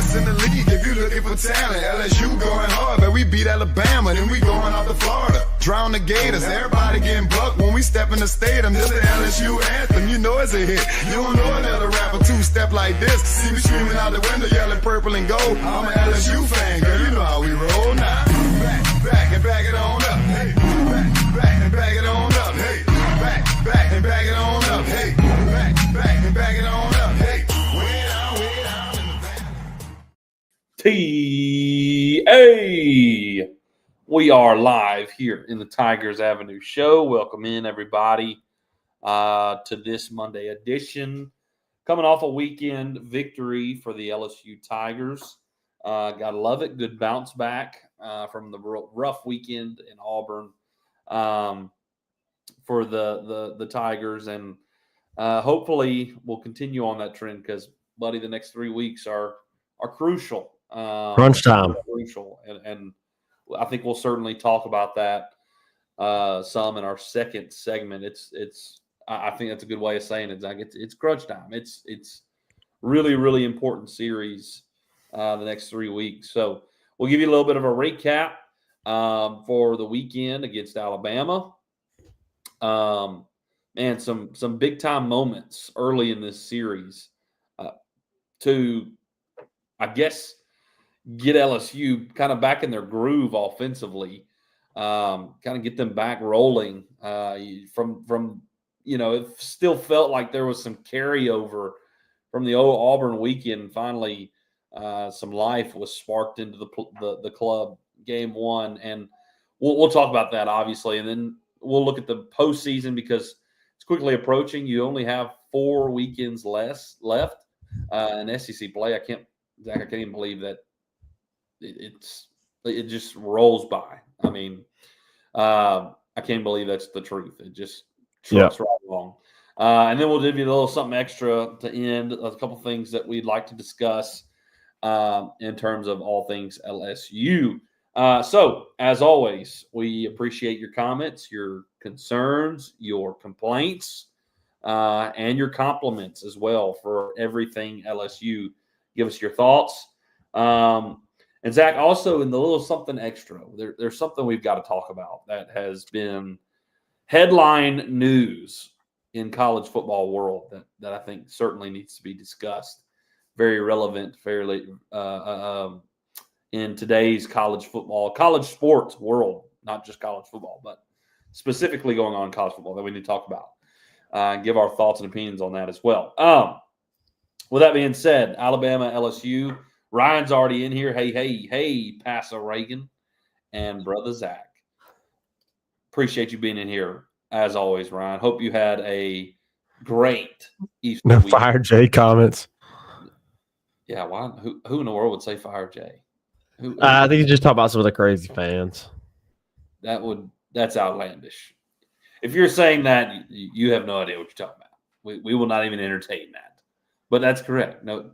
best in the league if you looking for talent. LSU going hard, but we beat Alabama, then we going out to Florida. Drown the Gators, everybody getting bucked when we step in the stadium. This the LSU anthem, you know it's a hit. You don't know another rapper two-step like this. See me screaming out the window, yelling purple and gold. I'm an LSU fan, girl, you know how we roll now. Back and back it on up, hey. Back and back it on up, hey. Back and back it on up, hey. Back and back it on up, hey. Way down in the back. T-A. We are live here in the Tigers Avenue show. Welcome in, everybody, to this Monday edition. Coming off a weekend victory for the LSU Tigers. Gotta love it. Good bounce back from the rough weekend in Auburn for the Tigers. And hopefully we'll continue on that trend because, buddy, the next 3 weeks are crucial. Crunch time. Crucial. And I think we'll certainly talk about that some in our second segment. I think that's a good way of saying it, Zach. It's crunch time. It's really, really important series the next 3 weeks. So we'll give you a little bit of a recap for the weekend against Alabama. And some big time moments early in this series to, I guess, get LSU kind of back in their groove offensively, kind of get them back rolling from it still felt like there was some carryover from the old Auburn weekend. Finally, some life was sparked into the club game one, and we'll talk about that obviously, and then we'll look at the postseason because it's quickly approaching. You only have 4 weekends left in SEC play. I can't even believe that it just rolls by. I mean, I can't believe that's the truth. It just trucks right along. And then we'll give you a little something extra to end, a couple things that we'd like to discuss in terms of all things LSU. So, as always, we appreciate your comments, your concerns, your complaints, and your compliments as well for everything LSU. Give us your thoughts. And Zach, also in the little something extra, there's something we've got to talk about that has been headline news in college football world that I think certainly needs to be discussed. Very relevant, fairly in today's college sports world, not just college football, but specifically going on in college football that we need to talk about and give our thoughts and opinions on that as well. With that being said, Alabama, LSU, Ryan's already in here. Hey, Pastor Reagan and Brother Zach. Appreciate you being in here as always, Ryan. Hope you had a great Easter weekend. Fire J comments. Yeah, why? Who in the world would say Fire J? I think you just talk about some of the crazy fans. That's outlandish. If you're saying that, you have no idea what you're talking about. We will not even entertain that. But that's correct. No,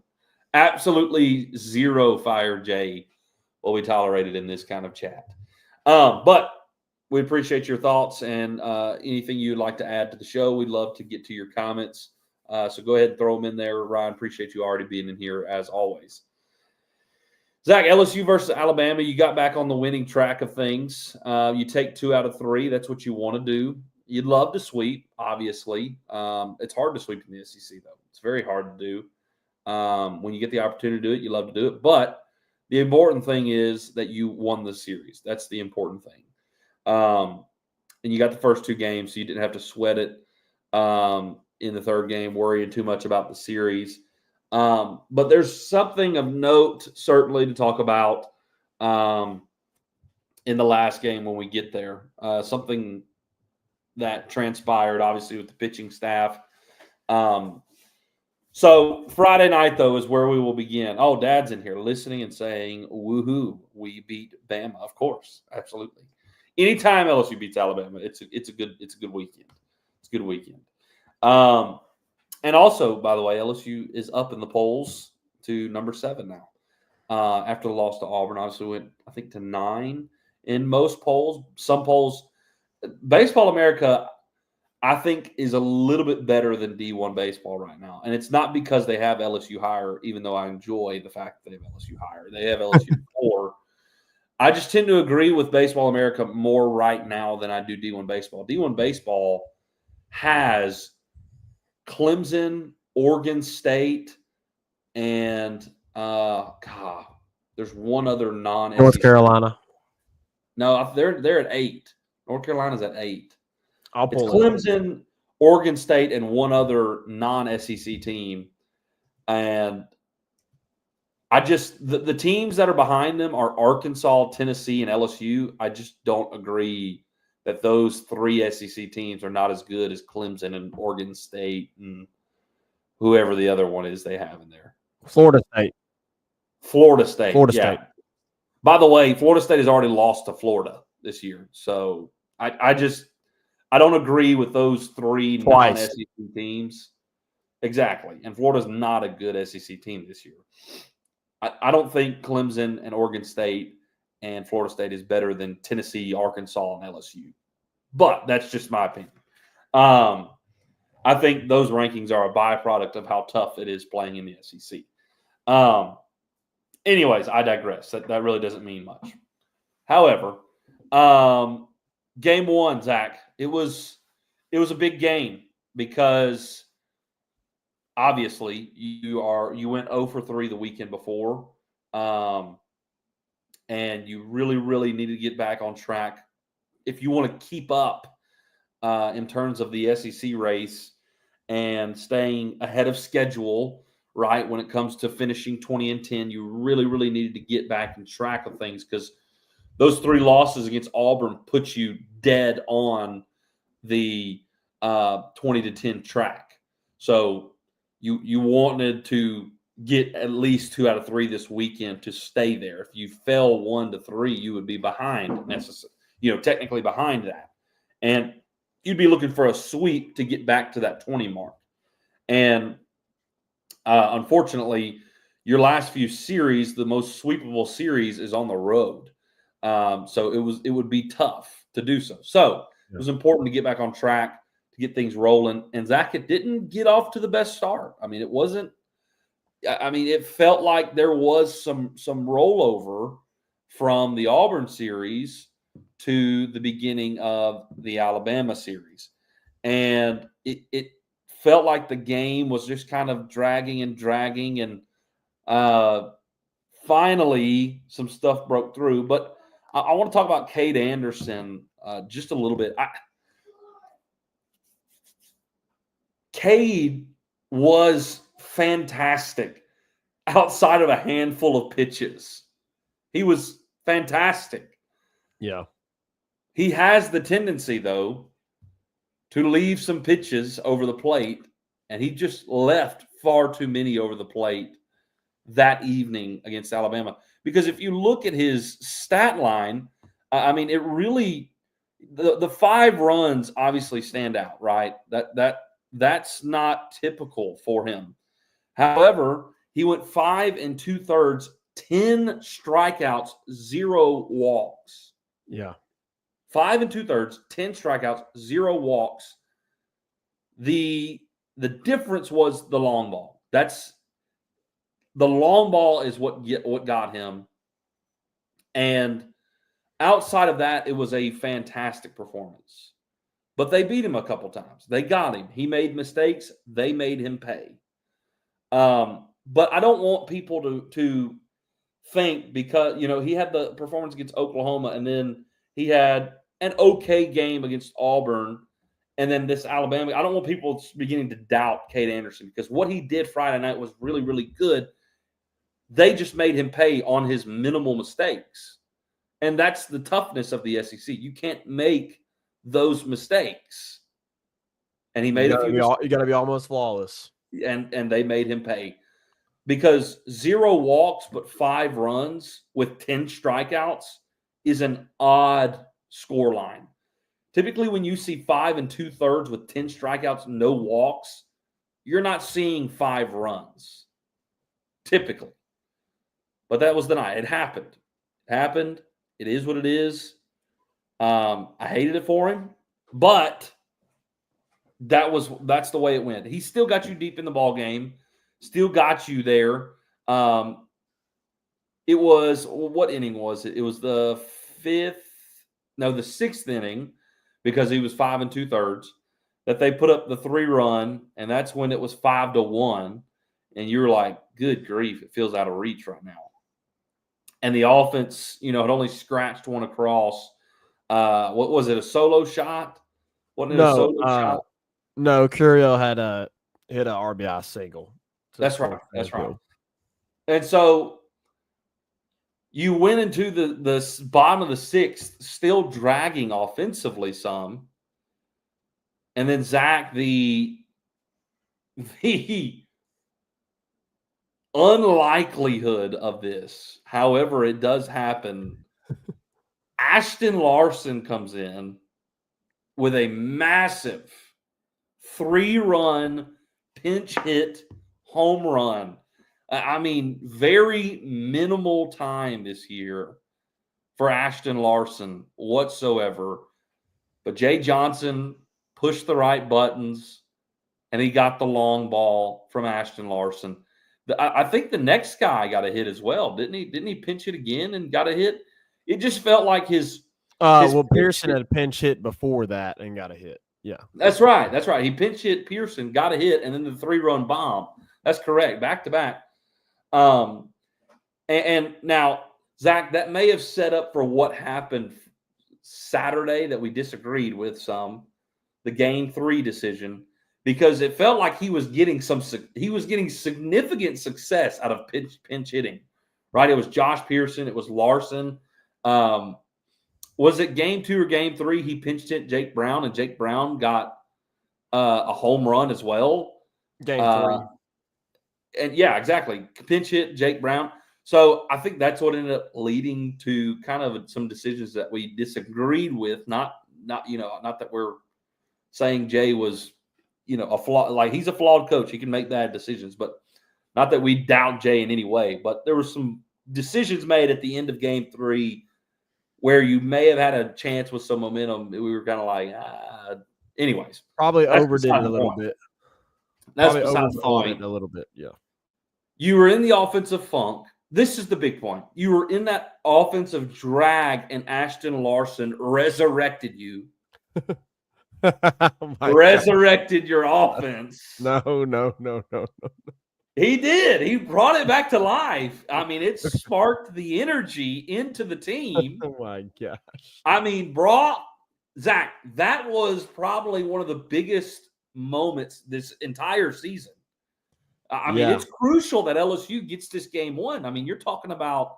absolutely zero Fire J will be tolerated in this kind of chat. But we appreciate your thoughts and anything you'd like to add to the show. We'd love to get to your comments. So go ahead and throw them in there. Ryan, appreciate you already being in here as always. Zach, LSU versus Alabama, you got back on the winning track of things. You take 2 out of 3. That's what you want to do. You'd love to sweep, obviously. It's hard to sweep in the SEC, though. It's very hard to do. When you get the opportunity to do it, you love to do it. But the important thing is that you won the series. That's the important thing. And you got the first 2 games, so you didn't have to sweat it in the third game, worrying too much about the series. But there's something of note, certainly, to talk about in the last game when we get there. Something that transpired, obviously, with the pitching staff. So Friday night, though, is where we will begin. Oh, Dad's in here listening and saying, woohoo, we beat Bama. Of course, absolutely. Anytime LSU beats Alabama, it's a good weekend. It's a good weekend. And also, by the way, LSU is up in the polls to number 7 now. After the loss to Auburn, obviously went, I think, to 9 in most polls. Some polls, Baseball America, I think is a little bit better than D1 baseball right now. And it's not because they have LSU higher, even though I enjoy the fact that they have LSU higher. They have LSU 4. I just tend to agree with Baseball America more right now than I do D1 baseball. D1 baseball has Clemson, Oregon State, and there's one other non-SEC. North Carolina. No, they're at 8. North Carolina's at 8. I'll It's pull Clemson, Oregon State, and one other non-SEC team. And I just the teams that are behind them are Arkansas, Tennessee, and LSU. I just don't agree that those 3 SEC teams are not as good as Clemson and Oregon State and whoever the other one is they have in there. Florida State. Florida State. Florida yeah. State. By the way, Florida State has already lost to Florida this year. So I don't agree with those 3 non-SEC teams. Exactly. And Florida's not a good SEC team this year. I don't think Clemson and Oregon State and Florida State is better than Tennessee, Arkansas, and LSU. But that's just my opinion. I think those rankings are a byproduct of how tough it is playing in the SEC. Anyways, I digress. That really doesn't mean much. However, game 1, Zach, it was a big game because obviously you went 0 for 3 the weekend before, and you really, really need to get back on track if you want to keep up in terms of the SEC race and staying ahead of schedule. Right, when it comes to finishing 20-10, you really, really needed to get back in track of things because those 3 losses against Auburn put you dead on the 20-10 track. So you wanted to get at least 2 out of 3 this weekend to stay there. If you fell 1 to 3, you would be behind, technically behind that, and you'd be looking for a sweep to get back to that 20 mark. And unfortunately, your last few series, the most sweepable series, is on the road. So it would be tough to do so. So it was important to get back on track, to get things rolling. And Zach, it didn't get off to the best start. I mean, it felt like there was some rollover from the Auburn series to the beginning of the Alabama series. And it felt like the game was just kind of dragging, and finally some stuff broke through. But I want to talk about Cade Anderson just a little bit. Cade was fantastic outside of a handful of pitches. He was fantastic. Yeah. He has the tendency, though, to leave some pitches over the plate, and he just left far too many over the plate that evening against Alabama. Because if you look at his stat line, it really the 5 runs obviously stand out, right? That's not typical for him. However, he went 5 2/3, 10 strikeouts, 0 walks. Yeah. 5 2/3, 10 strikeouts, 0 walks. The difference was the long ball. The long ball is what got him. And outside of that, it was a fantastic performance. But they beat him a couple times. They got him. He made mistakes. They made him pay. But I don't want people to think because, he had the performance against Oklahoma, and then he had an okay game against Auburn, and then this Alabama. I don't want people beginning to doubt Cade Anderson because what he did Friday night was really, really good. They just made him pay on his minimal mistakes. And that's the toughness of the SEC. You can't make those mistakes. And he made a few mistakes. You got to be almost flawless. And they made him pay. Because 0 walks but 5 runs with 10 strikeouts is an odd score line. Typically, when you see 5 2/3 with 10 strikeouts, no walks, you're not seeing 5 runs. Typically. But that was the night. It happened. It is what it is. I hated it for him. But that's the way it went. He still got you deep in the ball game, still got you there. It was, what inning was it? It was the sixth inning, because he was 5 2/3, that they put up the 3-run, and that's when it was 5-1. And you're like, good grief, it feels out of reach right now. And the offense, had only scratched one across. What was it? A solo shot? Wasn't it a solo shot? No, Curiel had hit an RBI single. That's right. That's right. And so you went into the bottom of the sixth, still dragging offensively some. And then Zach, the unlikelihood of this, however it does happen, Ashton Larson comes in with a massive 3-run pinch hit home run. I mean, very minimal time this year for Ashton Larson whatsoever. But Jay Johnson pushed the right buttons, and he got the long ball from Ashton Larson. I think the next guy got a hit as well, didn't he? Didn't he pinch it again and got a hit? It just felt like his Pearson had a pinch hit before that and got a hit. Yeah. That's right. That's right. He pinch hit Pearson, got a hit, and then the 3-run bomb. That's correct. Back to back. And now, Zach, that may have set up for what happened Saturday that we disagreed with some, the Game 3 decision, because it felt like he was getting significant success out of pinch hitting, right? It was Josh Pearson. It was Larson. Was it Game 2 or Game 3? He pinched hit Jake Brown, and Jake Brown got a home run as well. Game 3. And yeah, exactly. Pinch hit Jake Brown. So I think that's what ended up leading to kind of some decisions that we disagreed with. Not that we're saying Jay was, a flaw. Like, he's a flawed coach. He can make bad decisions, but not that we doubt Jay in any way. But there were some decisions made at the end of Game 3 where you may have had a chance with some momentum. We were kind of like, anyways. Probably overdid it a little bit. That's beside the point. A little bit, yeah. You were in the offensive funk. This is the big point. You were in that offensive drag, and Ashton Larson resurrected you. Resurrected your offense. No. He did. He brought it back to life. I mean, it sparked the energy into the team. Oh, my gosh. I mean, Zach, that was probably one of the biggest moments this entire season. I mean, it's crucial that LSU gets this game won. I mean, you're talking about,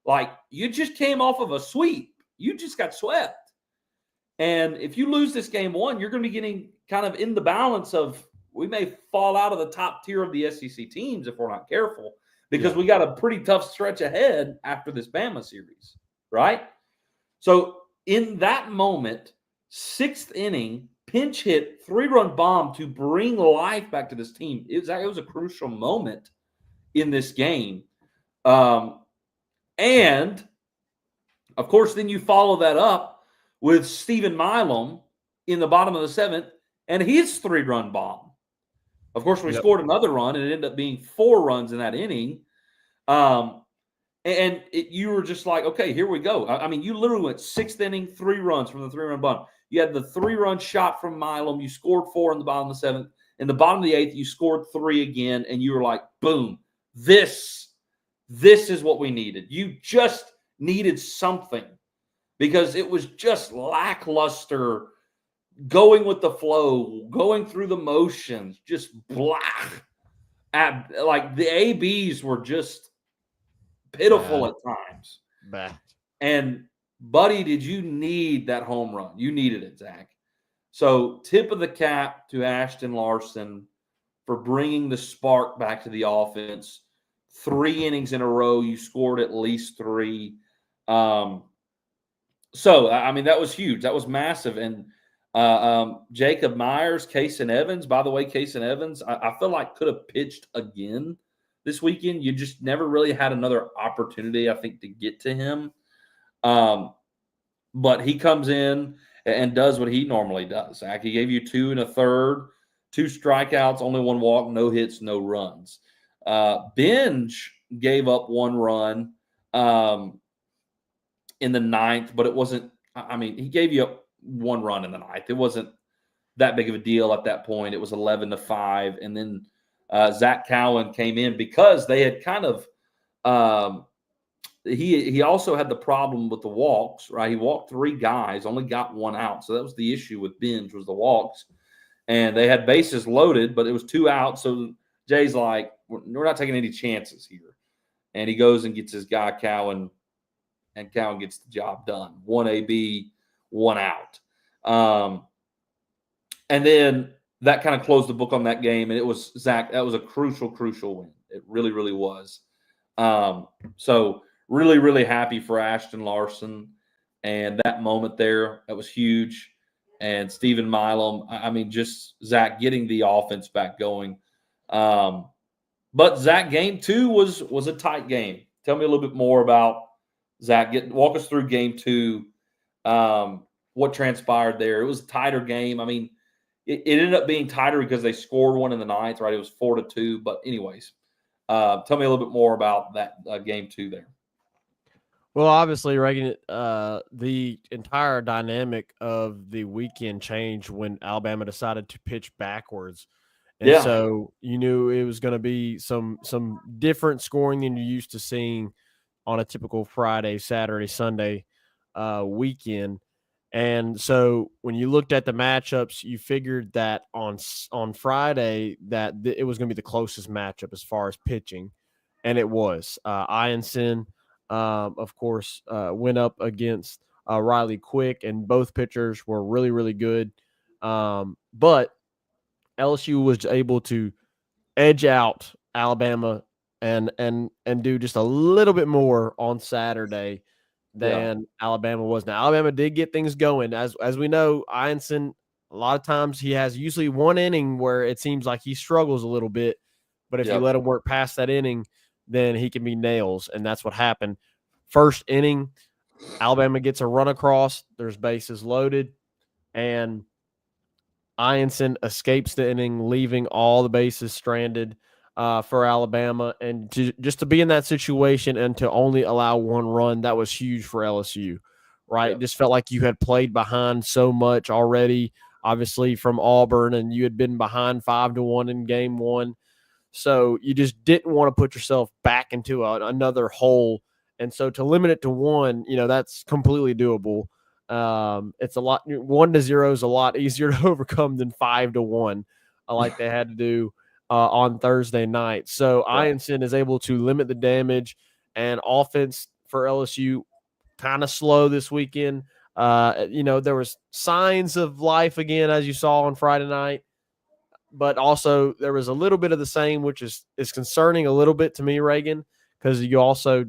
like, you just came off of a sweep. You just got swept. And if you lose this game one, you're going to be getting kind of in the balance of, we may fall out of the top tier of the SEC teams if we're not careful, because we got a pretty tough stretch ahead after this Bama series, right? So in that moment, 6th inning, pinch hit, 3-run bomb to bring life back to this team. It was a crucial moment in this game. And, of course, then you follow that up with Stephen Milam in the bottom of the 7th and his 3-run bomb. Of course, we scored another run, and it ended up being 4 runs in that inning. You were just like, okay, here we go. I mean, you literally went 6th inning, 3 runs from the 3-run bomb. You had the 3-run shot from Milam. You scored 4 in the bottom of the 7th. In the bottom of the 8th, you scored 3 again, and you were like, boom, this is what we needed. You just needed something, because it was just lackluster, going with the flow, going through the motions, just black. Like, the ABs were just pitiful at times. Bad. And, buddy, did you need that home run? You needed it, Zach. So, tip of the cap to Ashton Larson for bringing the spark back to the offense. 3 innings in a row, you scored at least 3. So, I mean, that was huge. That was massive. And Jacob Myers, Kason Evans, by the way, Kason Evans, I feel like could have pitched again this weekend. You just never really had another opportunity, I think, to get to him. But he comes in, and does what he normally does. Zach, he gave you 2 1/3, 2 strikeouts, only 1 walk, no hits, no runs. Benj gave up 1 run in the ninth, but it wasn't. I mean, he gave you 1 run in the ninth. It wasn't that big of a deal at that point. It was 11-5, and then Zach Cowan came in because they had kind of. He also had the problem with the walks, right? He walked 3 guys, only got 1 out, so that was the issue with Benj was the walks, and they had bases loaded, but it was 2 outs. So Jay's like, we're not taking any chances here, and he goes and gets his guy Cowan, and Cowan gets the job done. 1 AB, 1 out. And then that kind of closed the book on that game. And it was Zach, that was a crucial win. It really, really was. So really, really happy for Ashton Larson. And that moment there, that was huge. And Stephen Milam, I mean, just Zach getting the offense back going. But Zach, game 2 was a tight game. Tell me a little bit more about Zach. Walk us through game 2. What transpired there? It was a tighter game. I mean, it ended up being tighter because they scored 1 in the ninth, right? It was 4-2. But anyways, tell me a little bit more about that game 2 there. Well, obviously, Reagan, the entire dynamic of the weekend changed when Alabama decided to pitch backwards. And so you knew it was going to be some different scoring than you're used to seeing on a typical Friday, Saturday, Sunday weekend. And so when you looked at the matchups, you figured that on Friday that it was going to be the closest matchup as far as pitching, and it was. Ianson, of course, went up against Riley Quick, and both pitchers were really, really good. But LSU was able to edge out Alabama and do just a little bit more on Saturday than Alabama was. Now, Alabama did get things going. As we know, Ianson, a lot of times he has usually 1 inning where it seems like he struggles a little bit, but if you let him work past that inning, then he can be nails, and that's what happened. First inning, Alabama gets a run across, there's bases loaded, and Ianson escapes the inning, leaving all the bases stranded for Alabama. And just to be in that situation and to only allow 1 run, that was huge for LSU, right? It just felt like you had played behind so much already, obviously from Auburn, and you had been behind 5-1 in game 1. So you just didn't want to put yourself back into another hole. And so to limit it to 1, that's completely doable. It's a lot. 1-0 is a lot easier to overcome than 5-1, like they had to do on Thursday night. So Ianson is able to limit the damage, and offense for LSU kind of slow this weekend. There was signs of life again, as you saw on Friday night, but also there was a little bit of the same, which is concerning a little bit to me, Reagan, because you also,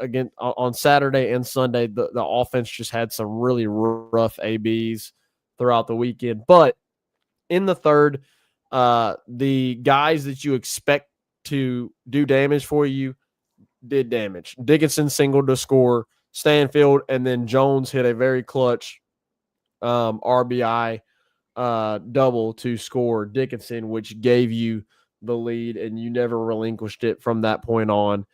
again, on Saturday and Sunday, the offense just had some really rough ABs throughout the weekend. But in the third, the guys that you expect to do damage for you did damage. Dickinson singled to score, Stanfield, and then Jones hit a very clutch RBI double to score Dickinson, which gave you the lead, and you never relinquished it from that point on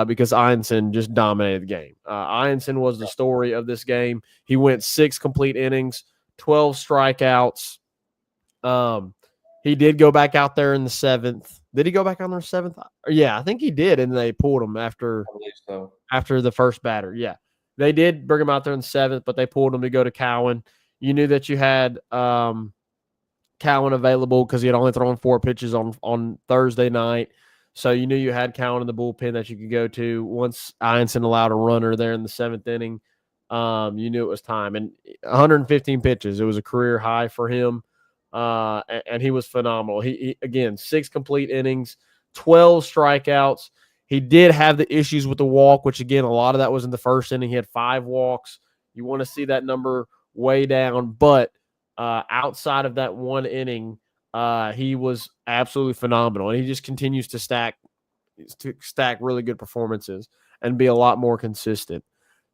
because Ianson just dominated the game. Ianson was the story of this game. He went 6 complete innings, 12 strikeouts. He did go back out there in the 7th. Did he go back on the 7th? Yeah, I think he did, and they pulled him after the first batter. Yeah, they did bring him out there in the 7th, but they pulled him to go to Cowan. You knew that you had Cowan available because he had only thrown 4 pitches on Thursday night. So you knew you had Cowan in the bullpen that you could go to. Once Ianson allowed a runner there in the 7th inning, you knew it was time. And 115 pitches. It was a career high for him, and he was phenomenal. He again, 6 complete innings, 12 strikeouts. He did have the issues with the walk, which, again, a lot of that was in the first inning. He had 5 walks. You want to see that number way down, but outside of that 1 inning, he was absolutely phenomenal, and he just continues to stack really good performances and be a lot more consistent.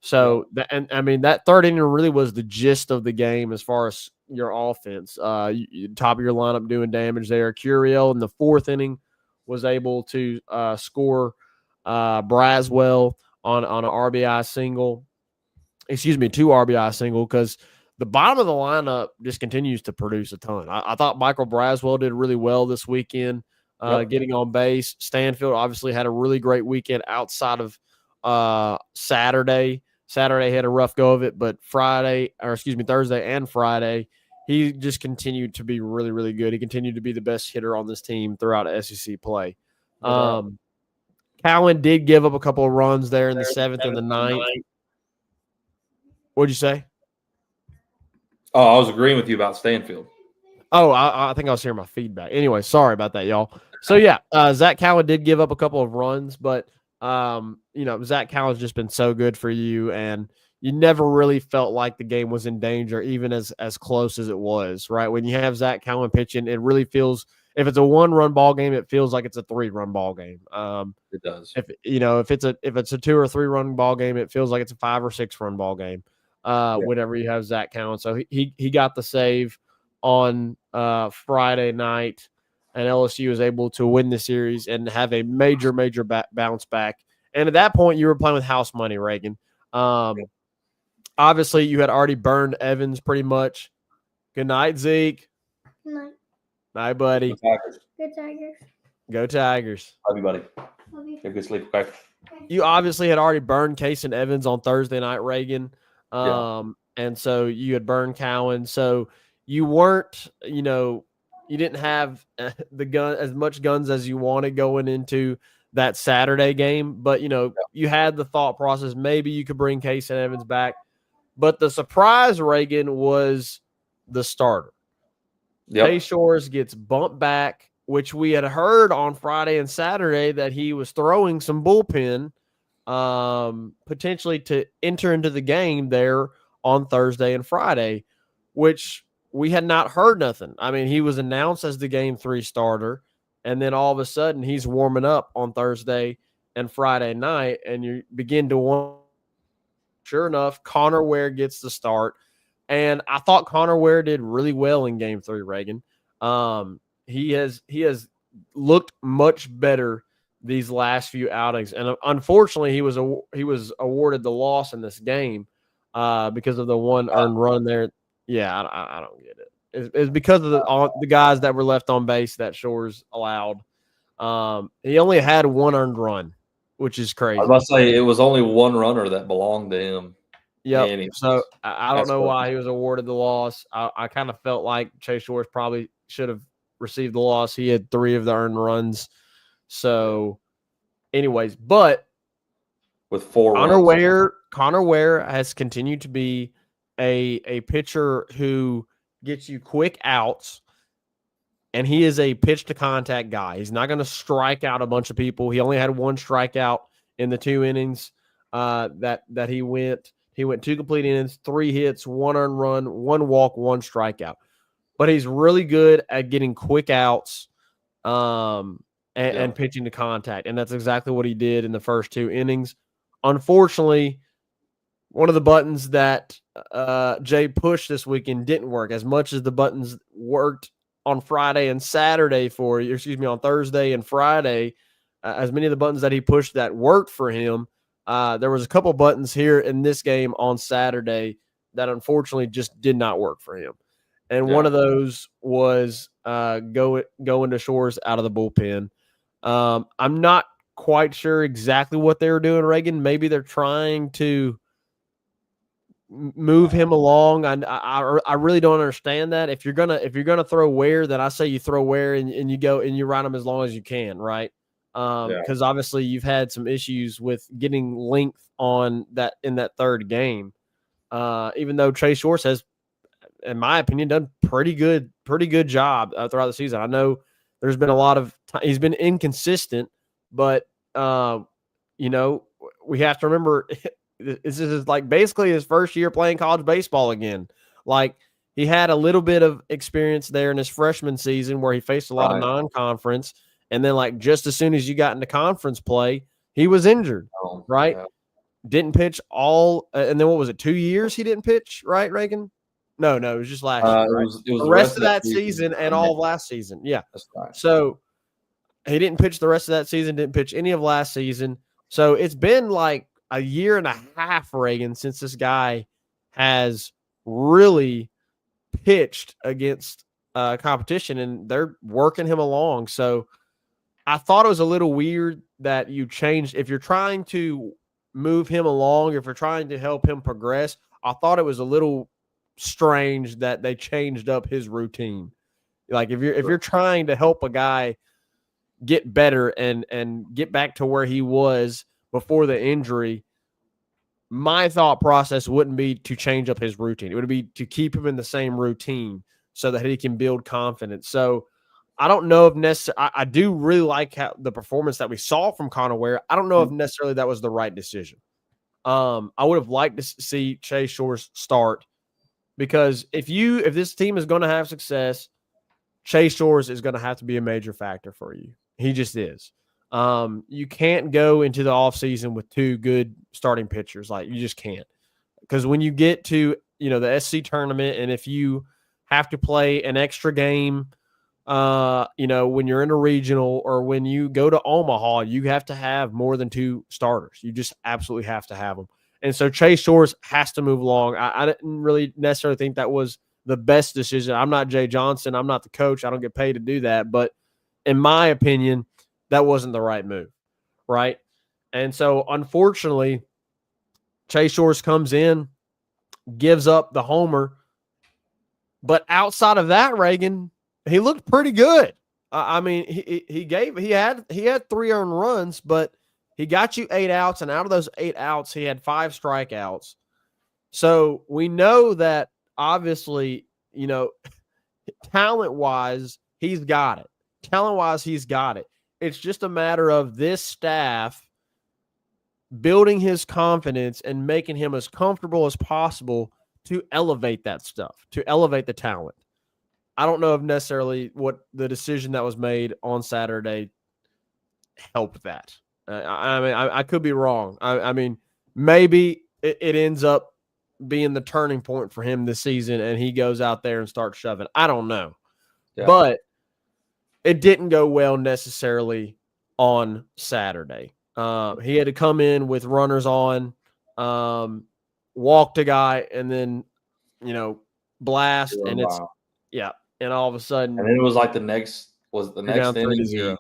So and I mean that third inning really was the gist of the game as far as your offense. Top of your lineup doing damage there. Curiel in the fourth inning was able to score Braswell on an RBI single. Excuse me, 2 RBI single, because the bottom of the lineup just continues to produce a ton. I thought Michael Braswell did really well this weekend, getting on base. Stanfield obviously had a really great weekend outside of Saturday. Saturday had a rough go of it, but Thursday and Friday, he just continued to be really, really good. He continued to be the best hitter on this team throughout SEC play. Cowan did give up a couple of runs there in the 7th and the 9th. What'd you say? Oh, I was agreeing with you about Stanfield. Oh, I think I was hearing my feedback. Anyway, sorry about that, y'all. So, yeah, Zach Cowan did give up a couple of runs, but, Zach Cowan's just been so good for you, and you never really felt like the game was in danger, even as close as it was, right? When you have Zach Cowan pitching, it really feels – if it's a 1-run ball game, it feels like it's a 3-run ball game. It does. If it's a 2 or 3-run ball game, it feels like it's a 5 or 6-run ball game. Whenever you have Zach Cowan. So he got the save on Friday night, and LSU was able to win the series and have a major bounce back. And at that point, you were playing with house money, Reagan. Obviously, you had already burned Evans pretty much. Good night, Zeke. Good night. Night, buddy. Go Tigers. Good Tigers. Go Tigers. Love you, buddy. Love you. Have a good sleep, okay? You obviously had already burned Case and Evans on Thursday night, Reagan. And so you had burned Cowan. So you weren't, you didn't have the gun as much guns as you wanted going into that Saturday game. But, you had the thought process, maybe you could bring Case and Evans back. But the surprise, Reagan, was the starter. Yep. Jay Shores gets bumped back, which we had heard on Friday and Saturday that he was throwing some bullpen potentially to enter into the game there on Thursday and Friday, which we had not heard nothing. I mean, he was announced as the game 3 starter, and then all of a sudden he's warming up on Thursday and Friday night, and you begin to wonder. Sure enough, Connor Ware gets the start, and I thought Connor Ware did really well in game 3, Reagan. He has looked much better these last few outings, and unfortunately, he was awarded the loss in this game because of the 1 earned run there. Yeah, I don't get it. It's because of the guys that were left on base that Shores allowed. He only had 1 earned run, which is crazy. I was about to say it was only 1 runner that belonged to him. Yeah. So I don't know why he was awarded the loss. I kind of felt like Chase Shores probably should have received the loss. He had 3 of the earned runs. So, anyways, but with 4 Connor Ware has continued to be a pitcher who gets you quick outs, and he is a pitch to contact guy. He's not going to strike out a bunch of people. He only had 1 strikeout in the 2 innings that he went. He went 2 complete innings, 3 hits, 1 earned run, 1 walk, 1 strikeout. But he's really good at getting quick outs and pitching to contact, and that's exactly what he did in the first 2 innings. Unfortunately, one of the buttons that Jay pushed this weekend didn't work as much as the buttons worked on Friday and Saturday on Thursday and Friday. As many of the buttons that he pushed that worked for him, there was a couple buttons here in this game on Saturday that unfortunately just did not work for him. And one of those was going to Shores out of the bullpen. I'm not quite sure exactly what they were doing, Reagan. Maybe they're trying to move him along. I really don't understand that. If you're gonna throw Ware, then I say you throw Ware and you go and you ride him as long as you can, right? Because obviously you've had some issues with getting length on that in that third game. Even though Chase Shores has, in my opinion, done pretty good job throughout the season. I know there's been a lot of he's been inconsistent, but we have to remember this is like basically his first year playing college baseball again. Like he had a little bit of experience there in his freshman season where he faced a lot of non-conference, and then like just as soon as you got into conference play, he was injured, right? didn't pitch all, and then what was it? 2 years he didn't pitch, right, Reagan? No, it was just last year. Right? It was The rest of that season and all of last season. Yeah, that's right. So he didn't pitch the rest of that season. Didn't pitch any of last season. So it's been like a year and a half, Reagan, since this guy has really pitched against competition, and they're working him along. So I thought it was a little weird that you changed. If you're trying to move him along, if you're trying to help him progress, I thought it was a little strange that they changed up his routine. Like if you're trying to help a guy get better and get back to where he was before the injury, my thought process wouldn't be to change up his routine. It would be to keep him in the same routine so that he can build confidence. So I don't know if necessarily – I do really like the performance that we saw from Connor Ware. I don't know if necessarily that was the right decision. I would have liked to see Chase Shores start, because if this team is going to have success, Chase Shores is going to have to be a major factor for you. He just is. You can't go into the offseason with 2 good starting pitchers. Like, you just can't. Because when you get to, the SC tournament, and if you have to play an extra game, when you're in a regional, or when you go to Omaha, you have to have more than 2 starters. You just absolutely have to have them. And so Chase Shores has to move along. I didn't really necessarily think that was the best decision. I'm not Jay Johnson. I'm not the coach. I don't get paid to do that. But in my opinion, that wasn't the right move, right? And so, unfortunately, Chase Shores comes in, gives up the homer. But outside of that, Reagan, he looked pretty good. I mean, he had 3 earned runs, but he got you 8 outs, and out of those 8 outs, he had 5 strikeouts. So we know that, obviously, talent-wise, he's got it. Talent-wise, he's got it. It's just a matter of this staff building his confidence and making him as comfortable as possible to elevate that stuff, to elevate the talent. I don't know if necessarily what the decision that was made on Saturday helped that. I could be wrong. I mean, maybe it ends up being the turning point for him this season, and he goes out there and starts shoving. I don't know. Yeah. But it didn't go well necessarily on Saturday. He had to come in with runners on, walked a guy, and then, blast. And and all of a sudden. And then it was like the next inning,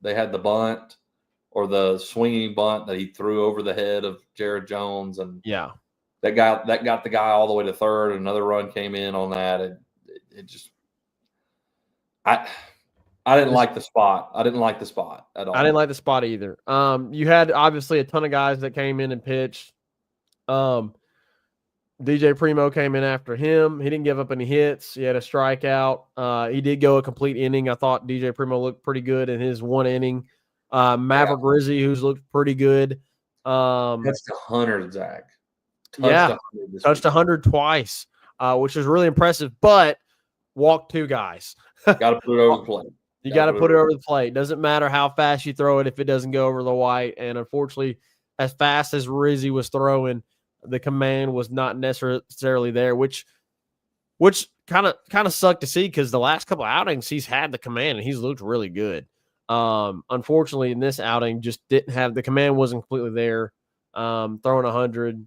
they had the bunt, or the swinging bunt that he threw over the head of Jared Jones. And that got the guy all the way to third. Another run came in on that. It just – I didn't like the spot. I didn't like the spot at all. I didn't like the spot either. You had obviously a ton of guys that came in and pitched. DJ Primo came in after him. He didn't give up any hits. He had a strikeout. He did go a complete inning. I thought DJ Primo looked pretty good in his 1 inning. Maverick Rizzi, who's looked pretty good. Touched 100, Zach. Touched 100 twice, which is really impressive, but walked 2 guys. Got to put it over the plate. You got to put it over the plate. Doesn't matter how fast you throw it if it doesn't go over the white. And unfortunately, as fast as Rizzi was throwing, the command was not necessarily there, which kind of sucked to see, because the last couple of outings he's had the command and he's looked really good. Unfortunately, in this outing, just didn't have the command, wasn't completely there. Throwing 100.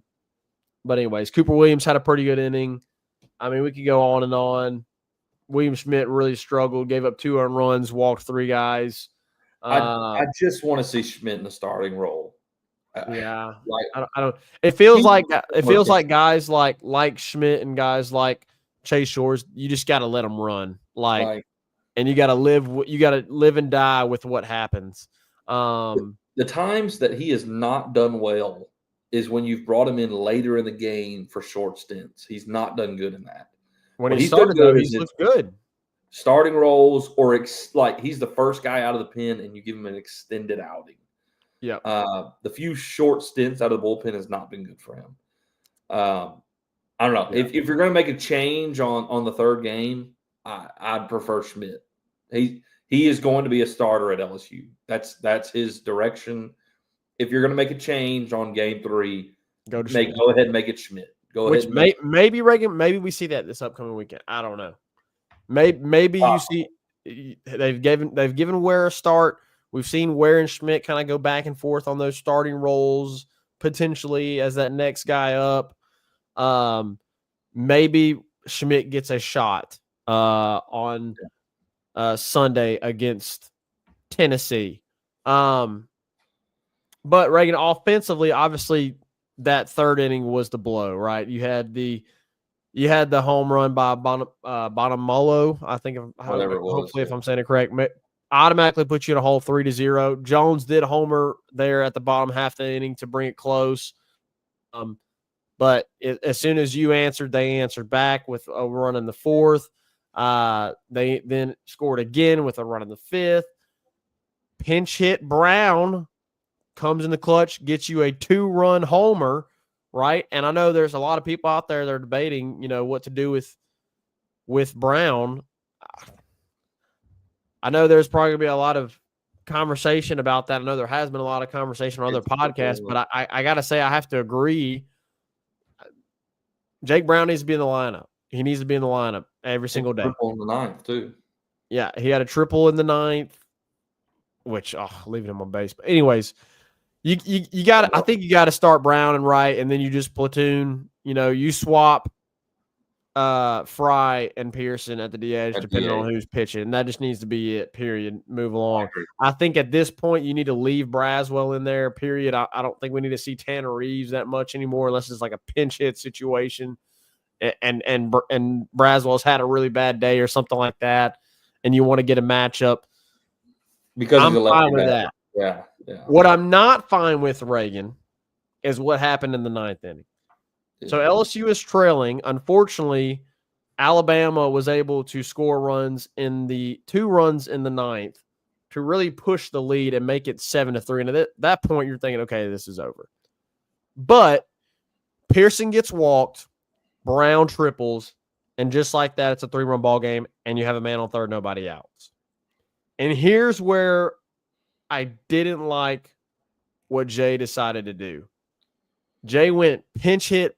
But anyways, Cooper Williams had a pretty good inning. I mean, we could go on and on. William Schmidt really struggled, gave up 2 earned runs, walked 3 guys. I just want to see Schmidt in the starting role. Yeah, I don't. It feels like guys like Schmidt and guys like Chase Shores, you just got to let them run, and you got to live and die with what happens. The times that he has not done well is when you've brought him in later in the game for short stints. He's not done good in that. When he started, though, he looks good. Starting roles, or he's the first guy out of the pen, and you give him an extended outing. Yeah. The few short stints out of the bullpen has not been good for him. I don't know. Yeah. If you're going to make a change on the third game, I'd prefer Schmidt. He is going to be a starter at LSU. That's his direction. If you're going to make a change on game 3, Go to Schmidt. Go ahead and make it Schmidt. Go Which ahead. Maybe Reagan. Maybe we see that this upcoming weekend. I don't know. Maybe you see they've given Ware a start. We've seen Ware and Schmidt kind of go back and forth on those starting roles potentially as that next guy up. Maybe Schmidt gets a shot on Sunday against Tennessee. But Reagan, offensively, obviously that third inning was the blow, right? You had the home run by Bonamolo, I think. Hopefully, if I'm saying it correct, automatically put you in a hole 3-0. Jones did homer there at the bottom half the inning to bring it close. But as soon as you answered, they answered back with a run in the fourth. They then scored again with a run in the fifth. Pinch hit Brown comes in the clutch, gets you a 2-run homer, right? And I know there's a lot of people out there that are debating, what to do with Brown. I know there's probably going to be a lot of conversation about that. I know there has been a lot of conversation on other podcasts, but I got to say I have to agree. Jake Brown needs to be in the lineup. He needs to be in the lineup every single day. Triple in the ninth, too. Yeah, he had a triple in the ninth, which, leaving him on base. But anyways, you got. I think you got to start Brown and Wright, and then you just platoon. You swap Fry and Pearson at the DH, depending on who's pitching. And that just needs to be it, period. Move along. I think at this point, you need to leave Braswell in there, period. I don't think we need to see Tanner Reeves that much anymore unless it's like a pinch hit situation and Braswell's had a really bad day or something like that, and you want to get a matchup. Because I'm fine with that. Yeah. What I'm not fine with, Reagan, is what happened in the ninth inning. So LSU is trailing. Unfortunately, Alabama was able to score 2 runs in the ninth to really push the lead and make it 7-3. And at that point, you're thinking, okay, this is over. But Pearson gets walked, Brown triples, and just like that, it's a 3-run ball game, and you have a man on third, nobody outs. And here's where I didn't like what Jay decided to do. Jay went pinch hit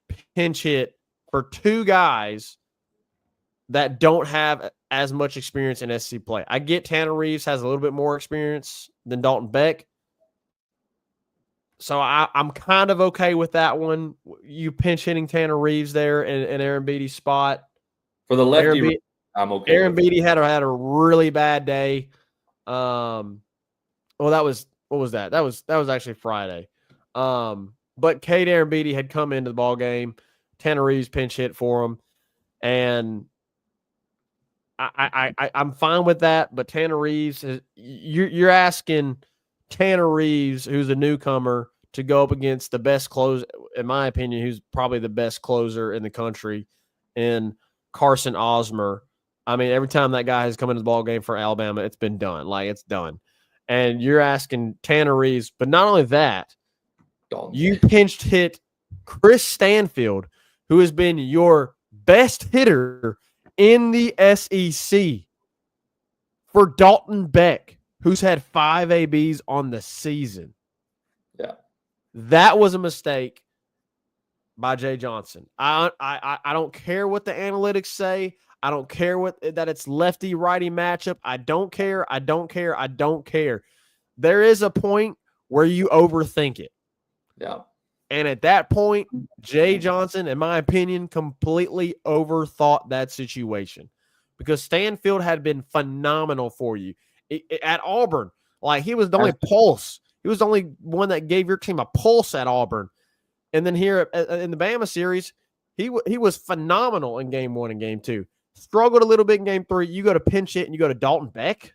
for 2 guys that don't have as much experience in SC play. I get Tanner Reeves has a little bit more experience than Dalton Beck. So I'm kind of okay with that one. You pinch hitting Tanner Reeves there in Aaron Beatty's spot. For the lefty, I'm okay. Aaron Beatty had a really bad day. What was that? That was actually Friday. But Aaron Beatty had come into the ball game. Tanner Reeves pinch hit for him, and I'm fine with that. But Tanner Reeves, you're asking Tanner Reeves, who's a newcomer, to go up against the best closer, in my opinion, who's probably the best closer in the country, in Carson Osmer. I mean, every time that guy has come into the ball game for Alabama, it's been done. Like, it's done. And you're asking Tanner Reeves, but not only that, you pinched hit Chris Stanfield, who has been your best hitter in the SEC, for Dalton Beck, who's had 5 ABs on the season. Yeah. That was a mistake by Jay Johnson. I don't care what the analytics say. I don't care that it's lefty-righty matchup. I don't care. There is a point where you overthink it. Yeah. And at that point, Jay Johnson, in my opinion, completely overthought that situation, because Stanfield had been phenomenal for you at Auburn. Like, he was the only pulse. He was the only one that gave your team a pulse at Auburn. And then here in the Bama series, he was phenomenal in game 1 and game 2. Struggled a little bit in game 3. You go to pinch hit and you go to Dalton Beck.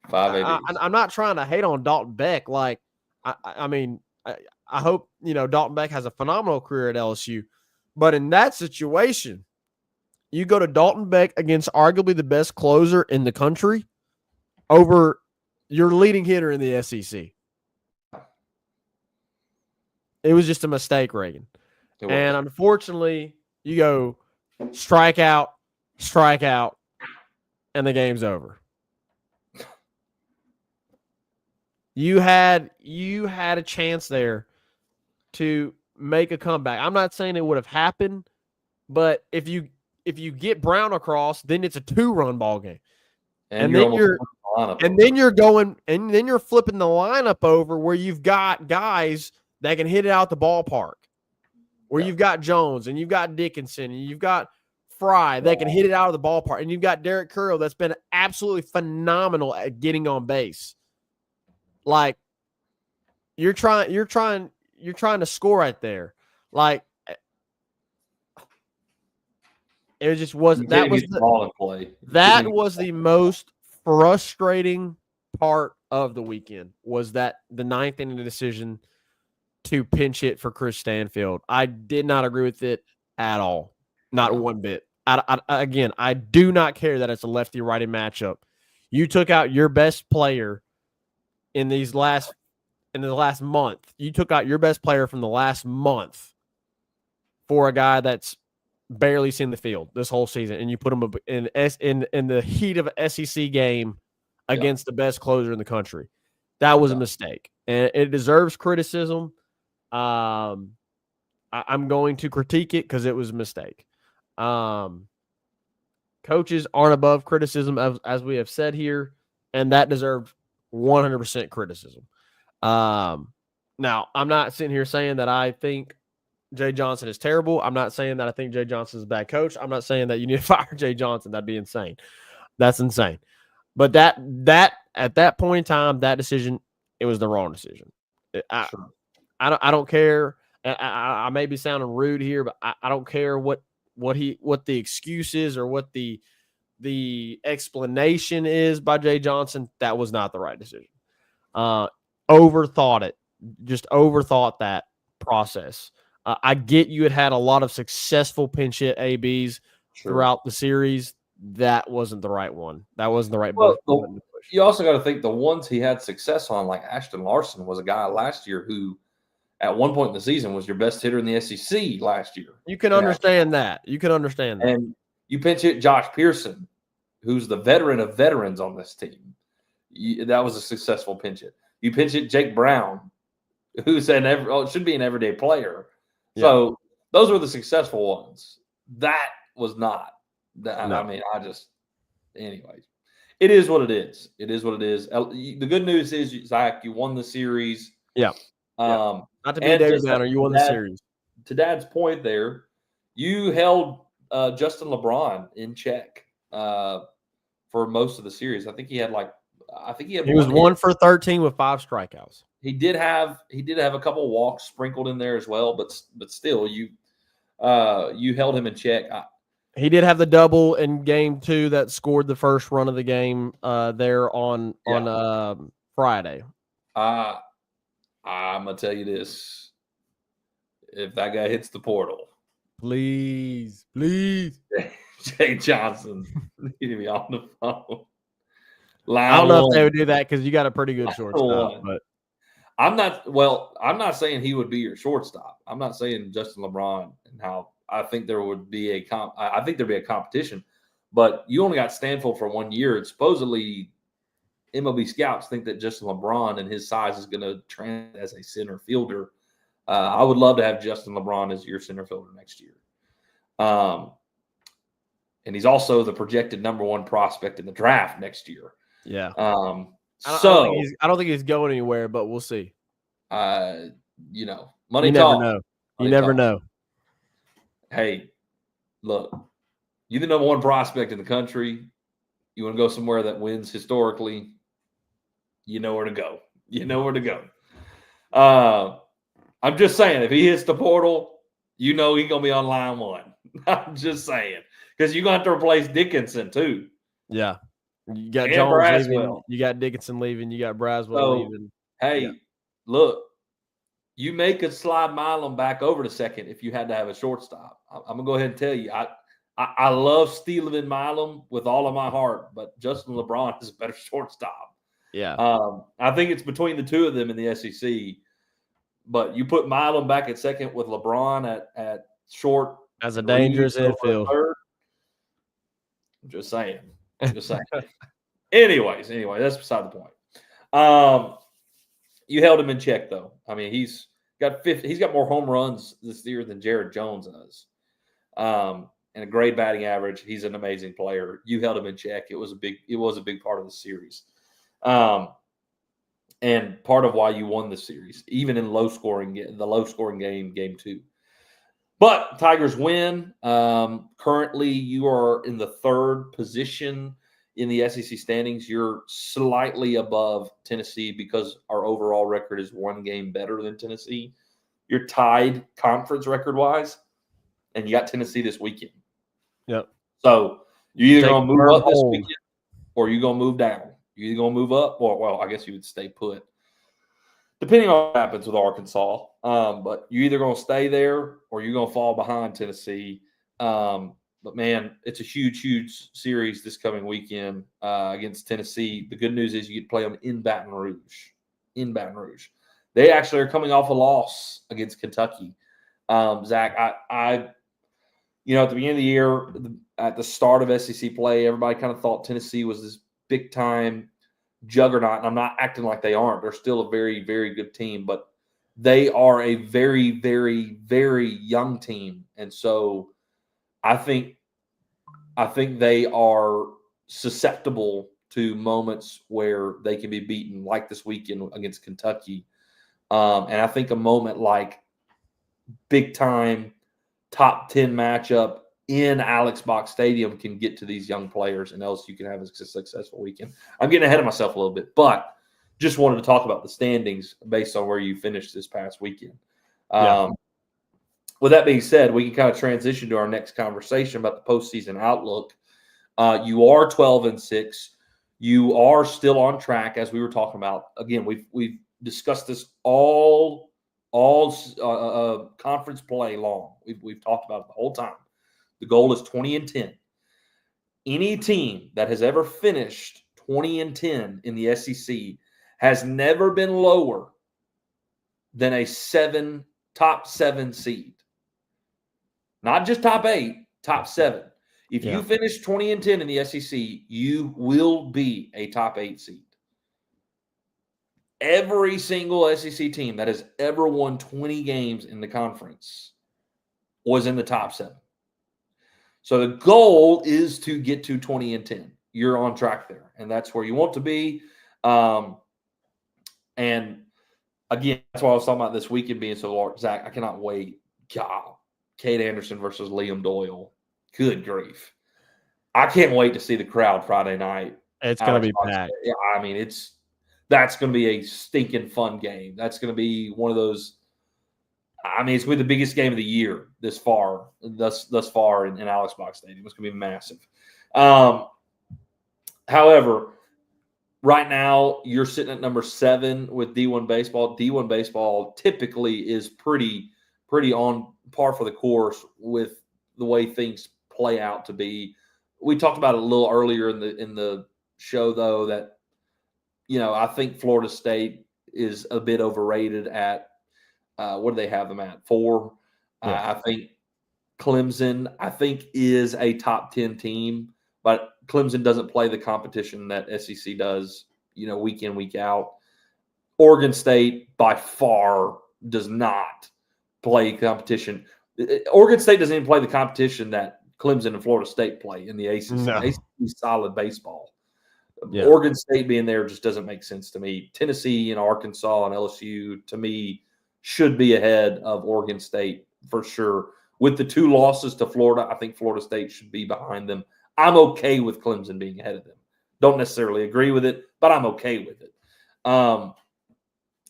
5 ABs. I'm not trying to hate on Dalton Beck. Like, I mean, I hope, Dalton Beck has a phenomenal career at LSU. But in that situation, you go to Dalton Beck against arguably the best closer in the country over your leading hitter in the SEC. It was just a mistake, Reagan. And unfortunately, you go strikeout, and the game's over. You had a chance there to make a comeback. I'm not saying it would have happened, but if you get Brown across, then it's a 2-run ball game. And then you're flipping the lineup over where you've got guys that can hit it out the ballpark. Where you've got Jones and you've got Dickinson and you've got Fry that can hit it out of the ballpark, and you've got Derek Curl that's been absolutely phenomenal at getting on base. Like you're trying to score right there. Like it just wasn't. That was the most frustrating part of the weekend. Was that the 9th inning decision to pinch hit for Chris Stanfield? I did not agree with it at all, not one bit. I do not care that it's a lefty-righty matchup. You took out your best player in the last month. You took out your best player from the last month for a guy that's barely seen the field this whole season, and you put him in the heat of an SEC game against the best closer in the country. That was a mistake, and it deserves criticism. I'm going to critique it because it was a mistake. Coaches aren't above criticism, as we have said here, and that deserved 100% criticism. Now, I'm not sitting here saying that I think Jay Johnson is terrible. I'm not saying that I think Jay Johnson is a bad coach. I'm not saying that you need to fire Jay Johnson. That'd be insane. That's insane. But that at that point in time, that decision, it was the wrong decision. I don't care. I may be sounding rude here, but I don't care what the excuse is or what the explanation is by Jay Johnson. That was not the right decision. Overthought it. Just overthought that process. I get you had a lot of successful pinch hit ABs throughout the series. That wasn't the right one. That wasn't the right button to push. You also got to think the ones he had success on, like Ashton Larson, was a guy last year who, at one point in the season, was your best hitter in the SEC last year. You can understand that. You can understand that. And you pinch hit Josh Pearson, who's the veteran of veterans on this team. That was a successful pinch hit. You pinch hit Jake Brown, who's should be an everyday player. Yeah. So those were the successful ones. That was not. No. I mean, anyways, it is what it is. It is what it is. The good news is, Zach, you won the series. Yeah. Not to be a David Downer, you won the series. To Dad's point there, you held Justin LeBron in check for most of the series. I think he was 1 for 13 with 5 strikeouts. He did have a couple of walks sprinkled in there as well, but still, you held him in check. He did have the double in game 2 that scored the first run of the game there on Friday. I'm gonna tell you this: if that guy hits the portal, please, Jay Johnson need to be on the phone. I don't know if they would do that because you got a pretty good shortstop. But I'm not saying he would be your shortstop. I'm not saying Justin LeBron and how I think there would be I think there'd be a competition, but you only got Stanfield for 1 year. And supposedly MLB scouts think that Justin LeBron and his size is going to trend as a center fielder. I would love to have Justin LeBron as your center fielder next year. And he's also the projected number 1 prospect in the draft next year. Yeah. I don't think he's going anywhere, but we'll see. Money you talk. Never know. You never know. Hey, look, you're the number 1 prospect in the country. You want to go somewhere that wins historically, you know where to go. I'm just saying, if he hits the portal, he's going to be on line 1. I'm just saying. Because you're going to have to replace Dickinson, too. Yeah. You got Jones leaving. You got Dickinson leaving. You got Braswell leaving. Hey, look, you could slide Milam back over to second if you had to have a shortstop. I'm going to go ahead and tell you, I love Steelman Milam with all of my heart, but Justin LeBron is a better shortstop. Yeah. I think it's between the two of them in the SEC. But you put Milam back at second with LeBron at short. As a dangerous infield. I'm just saying. Anyway, that's beside the point. You held him in check, though. I mean, he's Got 50. He's got more home runs this year than Jared Jones does, and a great batting average. He's an amazing player. You held him in check. It was a big part of the series, and part of why you won the series, even in the low scoring game, game 2. But Tigers win. Currently, you are in the 3rd position in the SEC standings. You're slightly above Tennessee because our overall record is 1 game better than Tennessee. You're tied conference record-wise, and you got Tennessee this weekend. Yep. So you're either going to move up this home. weekend or you're going to move down. You're either going to move up or, well, I guess you would stay put, depending on what happens with Arkansas. But you're either going to stay there or you're going to fall behind Tennessee. But, man, it's a huge, huge series this coming weekend against Tennessee. The good news is you get to play them in Baton Rouge. They actually are coming off a loss against Kentucky. Zach, at the beginning of the year, at the start of SEC play, everybody kind of thought Tennessee was this big-time juggernaut, and I'm not acting like they aren't. They're still a very, very good team, but they are a very, very, very young team. And so I think they are susceptible to moments where they can be beaten, like this weekend against Kentucky. And I think a moment like big-time top 10 matchup in Alex Box Stadium can get to these young players, and LSU can have a successful weekend. I'm getting ahead of myself a little bit, but just wanted to talk about the standings based on where you finished this past weekend. With that being said, we can kind of transition to our next conversation about the postseason outlook. You are 12-6. You are still on track, as we were talking about. Again, we've discussed this all conference play long. We've talked about it the whole time. The goal is 20-10. Any team that has ever finished 20-10 in the SEC has never been lower than a top 7 seed. Not just top 8, top 7. If you finish 20-10 in the SEC, you will be a top 8 seed. Every single SEC team that has ever won 20 games in the conference was in the top 7. So the goal is to get to 20-10. You're on track there, and that's where you want to be. And again, that's why I was talking about this weekend being so large. Zach, I cannot wait. God, Cade Anderson versus Liam Doyle. Good grief. I can't wait to see the crowd Friday night. It's going to be packed. Yeah, I mean, that's going to be a stinking fun game. That's going to be one of those. I mean, it's going to be the biggest game of the year thus far in Alex Box Stadium. It's going to be massive. However, right now you're sitting at number 7 with D1 baseball. D1 baseball typically is pretty on par for the course with the way things play out to be. We talked about it a little earlier in the show, though, that I think Florida State is a bit overrated at what do they have them at? 4. I think Clemson, is a top 10 team, but Clemson doesn't play the competition that SEC does, week in, week out. Oregon State by far does not play competition. Oregon State doesn't even play the competition that Clemson and Florida State play in the ACC. No. ACC is solid baseball. Yeah. Oregon State being there just doesn't make sense to me. Tennessee and Arkansas and LSU, to me, should be ahead of Oregon State for sure. With the 2 losses to Florida, I think Florida State should be behind them. I'm okay with Clemson being ahead of them. Don't necessarily agree with it, but I'm okay with it.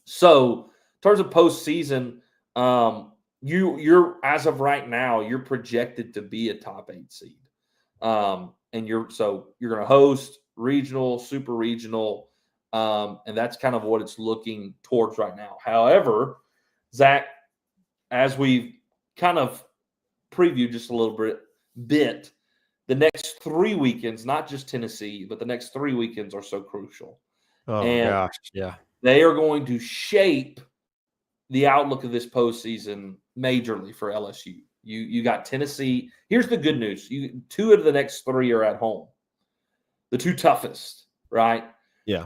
So in terms of postseason, you're as of right now, you're projected to be a top 8 seed. And you're going to host regional, super regional, and that's kind of what it's looking towards right now. However, Zach, as we've kind of previewed just a little bit, the next 3 weekends, not just Tennessee, but the next 3 weekends are so crucial. Oh, and gosh, yeah. They are going to shape the outlook of this postseason majorly for LSU. You got Tennessee. Here's the good news. 2 of the next 3 are at home. The 2 toughest, right? Yeah.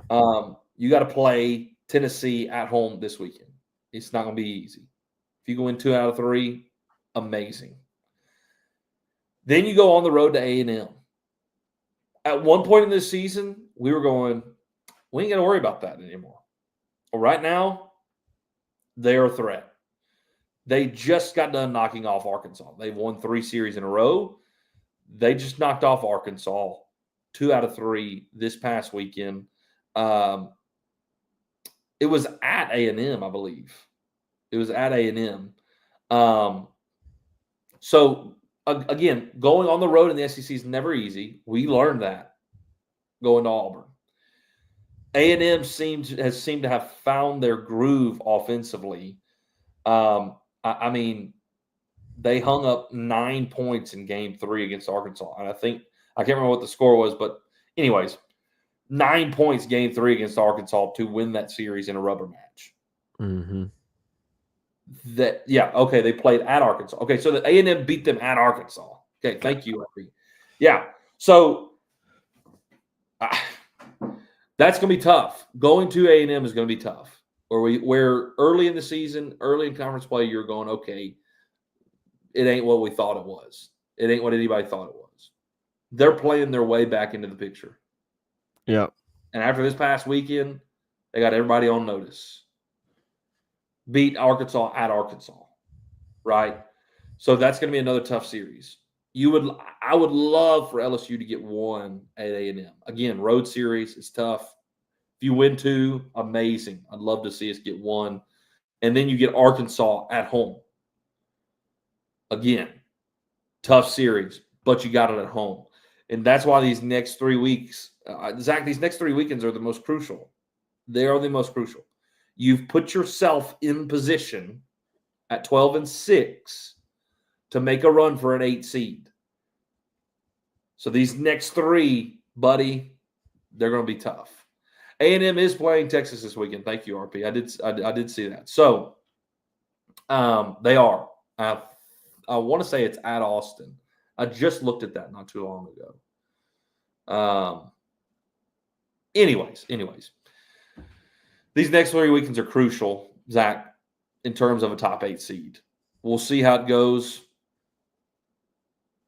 You got to play Tennessee at home this weekend. It's not going to be easy. If you go win 2 out of 3, amazing. Then you go on the road to A&M. At one point in this season, we were going, we ain't got to worry about that anymore. Well, right now, they're a threat. They just got done knocking off Arkansas. They've won 3 series in a row. They just knocked off Arkansas 2 out of 3 this past weekend. It was at A&M, I believe. It was at A&M. So, again, going on the road in the SEC is never easy. We learned that going to Auburn. A&M has seemed to have found their groove offensively. I mean, they hung up 9 points in Game 3 against Arkansas, and I can't remember what the score was, but anyways, 9 points Game 3 against Arkansas to win that series in a rubber match. Mm-hmm. They played at Arkansas. Okay, so the A&M beat them at Arkansas. Okay, thank you, RP. Yeah, so that's going to be tough. Going to A&M is going to be tough. Where early in the season, early in conference play, you're going, okay, it ain't what we thought it was. It ain't what anybody thought it was. They're playing their way back into the picture. Yeah. And after this past weekend, they got everybody on notice. Beat Arkansas at Arkansas, right? So that's going to be another tough series. I would love for LSU to get one at A&M. Again, road series is tough. If you win 2, amazing. I'd love to see us get 1. And then you get Arkansas at home. Again, tough series, but you got it at home. And that's why these next 3 weeks, Zach, these next 3 weekends are the most crucial. They are the most crucial. You've put yourself in position at 12-6 to make a run for an 8 seed. So these next 3, buddy, they're going to be tough. A&M is playing Texas this weekend. Thank you, RP. I did see that. So they are. I want to say it's at Austin. I just looked at that not too long ago. Anyways, these next 3 weekends are crucial, Zach, in terms of a top 8 seed. We'll see how it goes.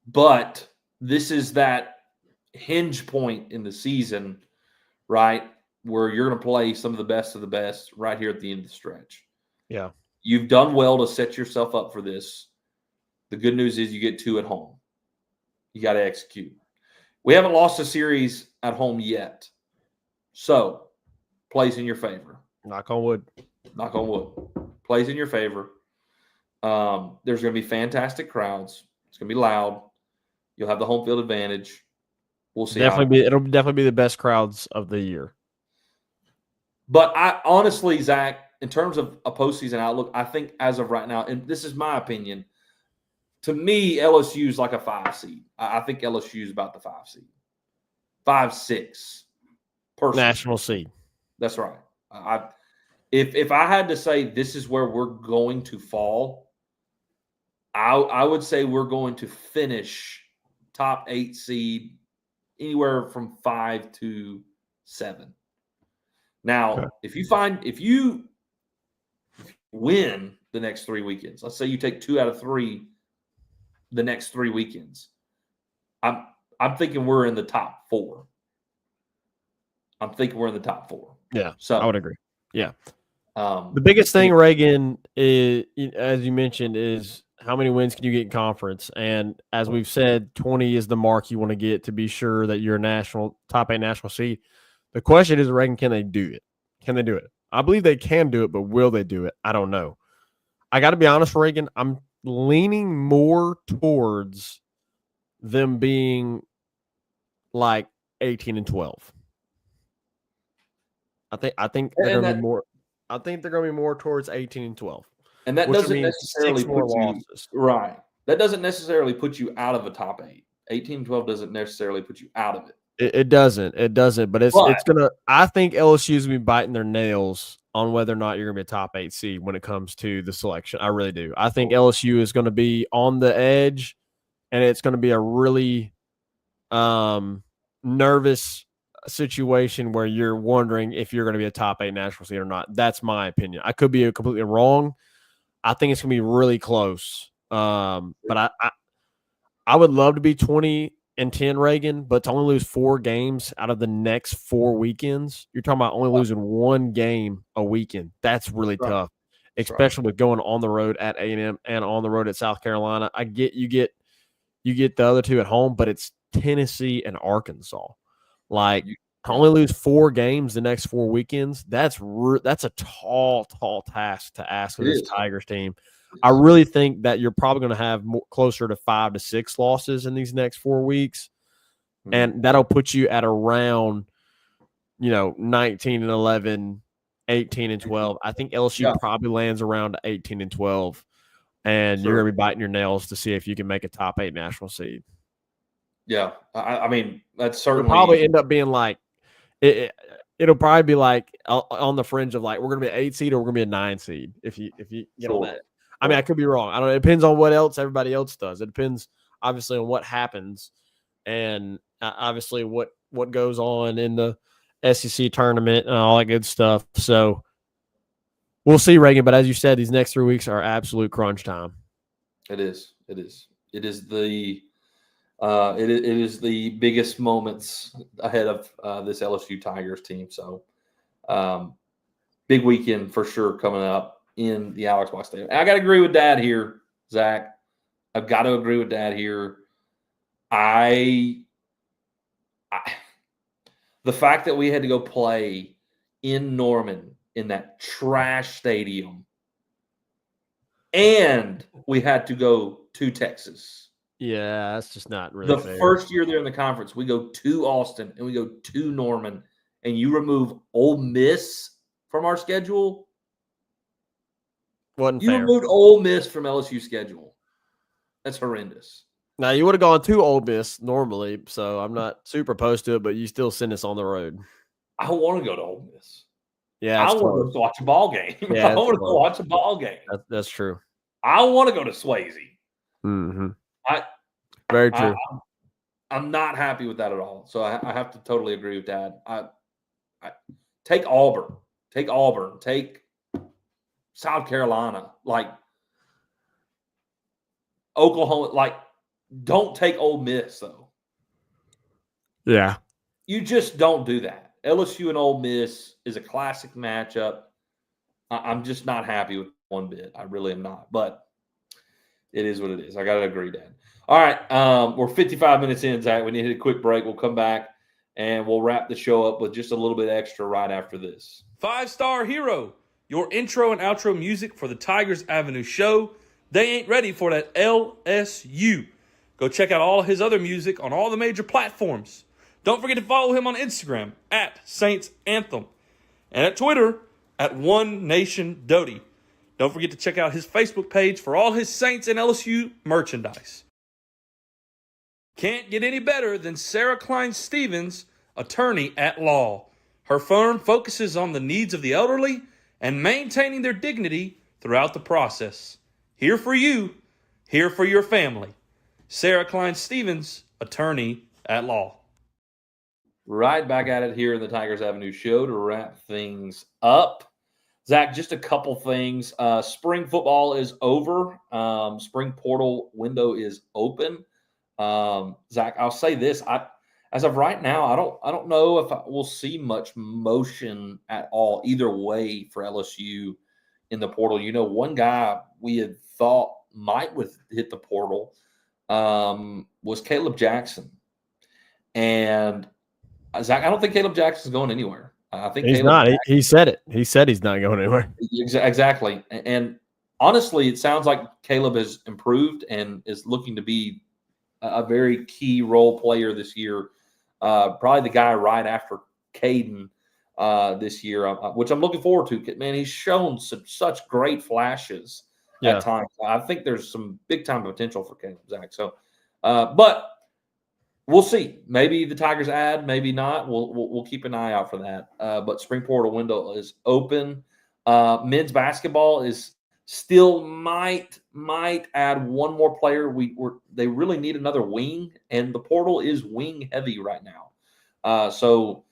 But this is that hinge point in the season, right, where you're going to play some of the best right here at the end of the stretch. Yeah. You've done well to set yourself up for this. The good news is you get 2 at home. You got to execute. We haven't lost a series at home yet. So, plays in your favor. Knock on wood. Knock on wood. Plays in your favor. There's going to be fantastic crowds. It's going to be loud. You'll have the home field advantage. We'll see. It'll definitely be the best crowds of the year. But I honestly, Zach, in terms of a postseason outlook, I think as of right now, and this is my opinion, to me, LSU is like a 5 seed. I think LSU is about the 5 seed. 5-6. Personally. National seed. That's right. If I had to say this is where we're going to fall, I would say we're going to finish top 8 seed anywhere from 5 to 7. Now, okay. if you win the next 3 weekends, let's say you take 2 out of 3 the next 3 weekends, I'm thinking we're in the top 4. Yeah, so I would agree. Yeah. The biggest thing, Reagan, is, as you mentioned, is how many wins can you get in conference? And as we've said, 20 is the mark you want to get to be sure that you're a top 8 national seed. The question is, Reagan, can they do it? Can they do it? I believe they can do it, but will they do it? I don't know. I got to be honest, Reagan, I'm leaning more towards them being like 18-12. I think they're going to be more. I think they're going to be more towards 18-12. And that doesn't necessarily put you right. That doesn't necessarily put you out of a top 8. 18-12 doesn't necessarily put you out of it. It doesn't. It doesn't. But it's gonna. I think LSU is gonna be biting their nails on whether or not you're gonna be a top 8 seed when it comes to the selection. I really do. I think LSU is gonna be on the edge, and it's gonna be a really nervous situation where you're wondering if you're gonna be a top 8 national seed or not. That's my opinion. I could be completely wrong. I think it's going to be really close. But I would love to be 20-10, Reagan, but to only lose 4 games out of the next 4 weekends, you're talking about only losing 1 game a weekend. That's really tough, especially with going on the road at A&M and on the road at South Carolina. I get you get the other 2 at home, but it's Tennessee and Arkansas. Like, only lose 4 games the next 4 weekends. That's a tall task to ask of this Tigers team. I really think that you're probably going to have closer to 5 to 6 losses in these next 4 weeks, and that'll put you at around 19-11, 18-12. I think LSU probably lands around 18-12, and you're going to be biting your nails to see if you can make a top 8 national seed. Yeah, I mean, that's certainly it'll probably end up being like it'll probably be like on the fringe of like we're going to be an 8 seed or we're going to be a 9 seed if you get on that. I mean, I could be wrong. I don't know. It depends on what else everybody else does. It depends obviously on what happens and obviously what goes on in the SEC tournament and all that good stuff. So we'll see, Reagan. But as you said, these next 3 weeks are absolute crunch time. It is the biggest moments ahead of this LSU Tigers team. So big weekend for sure coming up in the Alex Box Stadium. I got to agree with Dad here, Zach. I've got to agree with Dad here. The fact that we had to go play in Norman in that trash stadium and we had to go to Texas. Yeah, that's just not really fair. First year there in the conference, we go to Austin and we go to Norman, and you remove Ole Miss from our schedule. Wasn't fair. Removed Ole Miss from LSU schedule. That's horrendous. Now, you would have gone to Ole Miss normally, so I'm not super opposed to it, but you still send us on the road. I want to go to Ole Miss. Yeah, I want to watch a ball game. Yeah, I want to go watch a ball game. That's true. I want to go to Swayze. Mm-hmm. Very true. I'm not happy with that at all. So I have to totally agree with Dad. I take Auburn. Take South Carolina. Like Oklahoma. Like, don't take Ole Miss, though. Yeah. You just don't do that. LSU and Ole Miss is a classic matchup. I'm just not happy with one bit. I really am not. But it is what it is. I got to agree, Dad. All right. We're 55 minutes in, Zach. We need to hit a quick break. We'll come back, and we'll wrap the show up with just a little bit extra right after this. 5-Star Hero, your intro and outro music for the Tigers Avenue show. They ain't ready for that LSU. Go check out all his other music on all the major platforms. Don't forget to follow him on Instagram at Saints Anthem and at Twitter at OneNationDoty. Don't forget to check out his Facebook page for all his Saints and LSU merchandise. Can't get any better than Sarah Klein Stevens, attorney at law. Her firm focuses on the needs of the elderly and maintaining their dignity throughout the process. Here for you, here for your family. Sarah Klein Stevens, attorney at law. Right back at it here in the Tigers Avenue show to wrap things up. Zach, just a couple things. Spring football is over. Spring portal window is open. Zach, I'll say this. As of right now, I don't know if we'll see much motion at all either way for LSU in the portal. You know, one guy we had thought might hit the portal was Caleb Jackson. And Zach, I don't think Caleb Jackson's going anywhere. I think he's not. He said it. He said he's not going anywhere. Exactly. And honestly, it sounds like Caleb has improved and is looking to be a very key role player this year. Probably the guy right after Caden this year, which I'm looking forward to. Man, he's shown such great flashes at times. I think there's some big-time potential for Caleb, Zach. So, but we'll see. Maybe the Tigers add, maybe not. We'll keep an eye out for that. But spring portal window is open. Men's basketball is still might add one more player. They really need another wing, and the portal is wing heavy right now. So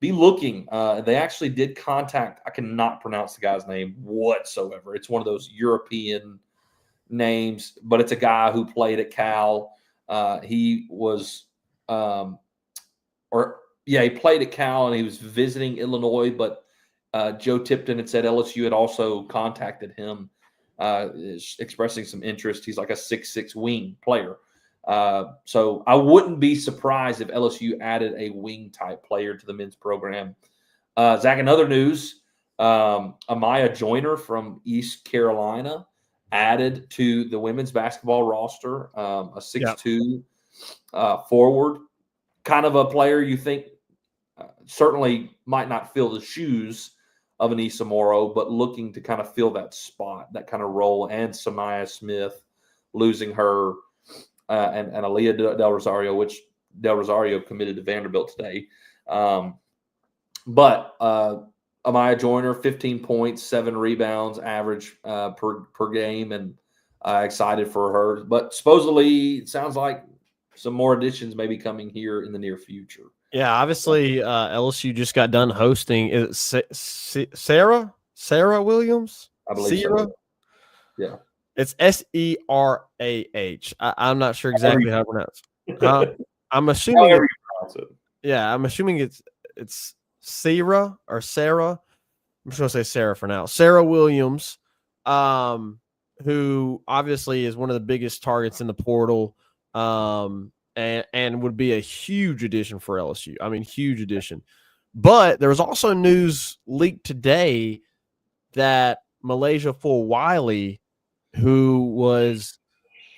be looking. They actually did contact. I cannot pronounce the guy's name whatsoever. It's one of those European names, but it's a guy who played at Cal. He was, he played at Cal and he was visiting Illinois, but Joe Tipton had said LSU had also contacted him, expressing some interest. He's like a 6'6" wing player. So I wouldn't be surprised if LSU added a wing type player to the men's program. Zach, in other news, Amaya Joyner from East Carolina added to the women's basketball roster, a 6'2" forward, kind of a player you think certainly might not fill the shoes of an Issa Morrow, but looking to kind of fill that spot, that kind of role. And Samaya Smith, losing her, and Aaliyah Del Rosario, which Del Rosario committed to Vanderbilt today. But Amaya Joyner, 15 points, 7 rebounds average per game, and excited for her. But supposedly, it sounds like some more additions may be coming here in the near future. Yeah, obviously, LSU just got done hosting. Is it Sarah Williams? I believe so. Yeah. It's Serah. I'm not sure exactly how to pronounce it. I'm assuming. However you pronounce it. Yeah, I'm assuming it's Sarah or Sarah. I'm just gonna say Sarah for now. Sarah Williams, who obviously is one of the biggest targets in the portal, and would be a huge addition for LSU. I mean, huge addition. But there was also news leaked today that Malaysia Fulwiley, who was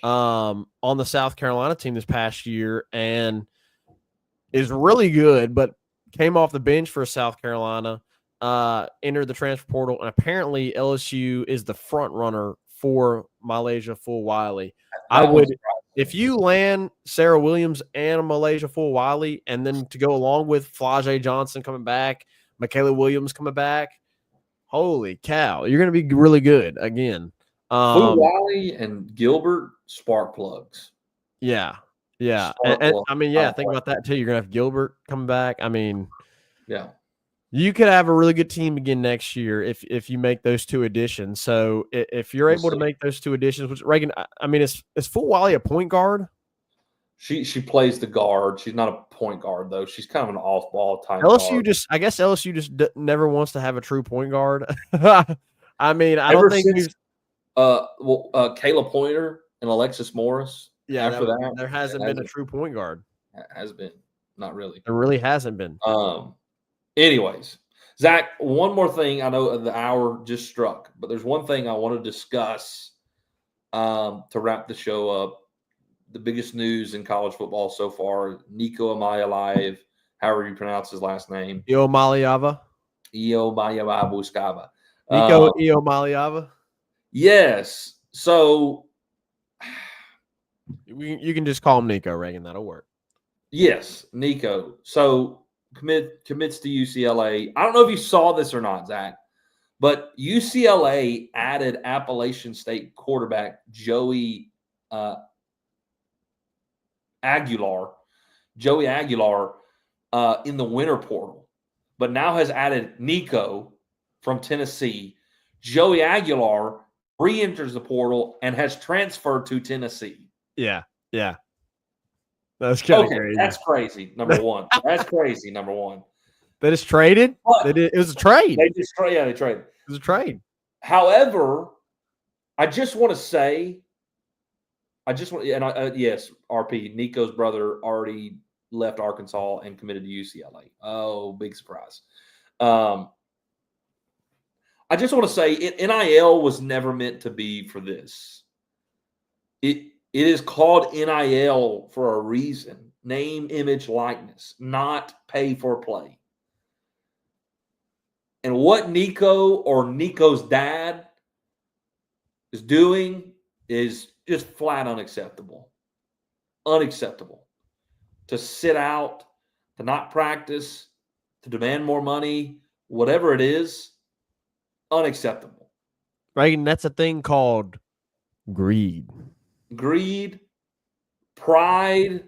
on the South Carolina team this past year and is really good, but came off the bench for South Carolina, entered the transfer portal, and apparently LSU is the front runner for Malaysia Fulwiley. I would, if you land Sarah Williams and Malaysia Fulwiley, and then to go along with Flau'jae Johnson coming back, Michaela Williams coming back, holy cow, you're going to be really good again. Fulwiley and Gilbert, spark plugs. Yeah. And I mean, think about that too. You're going to have Gilbert coming back. I mean, yeah. You could have a really good team again next year if you make those 2 additions. So if you're able to make those 2 additions, which Reagan, I mean, is Fulwiley a point guard? She plays the guard. She's not a point guard though. She's kind of an off ball type. I guess LSU just never wants to have a true point guard. I mean, I don't think Kayla Pointer and Alexis Morris. Yeah, after that there hasn't been a true point guard. Has been, not really. There really hasn't been. Anyways, Zach, one more thing. I know the hour just struck, but there's one thing I want to discuss to wrap the show up. The biggest news in college football so far: Nico Amaya, however you pronounce his last name, Iomaliava. Iomaliava. Nico Iomaliava. Yes. So you can just call him Nico, Reagan. That'll work. Yes, Nico. So commits to UCLA. I don't know if you saw this or not, Zach, but UCLA added Appalachian State quarterback Joey Aguilar in the winter portal, but now has added Nico from Tennessee. Joey Aguilar re-enters the portal and has transferred to Tennessee. Yeah. That's kind of crazy. That's crazy. Number one. That's crazy. Number one. They just traded. It was a trade. They traded. It was a trade. However, I just want to say, yes, RP, Nico's brother already left Arkansas and committed to UCLA. Oh, big surprise. I just want to say NIL was never meant to be for this. It is called NIL for a reason. Name, image, likeness, not pay for play. And what Nico or Nico's dad is doing is just flat unacceptable. Unacceptable. To sit out, to not practice, to demand more money, whatever it is, unacceptable. Reagan, that's a thing called greed. Greed, pride.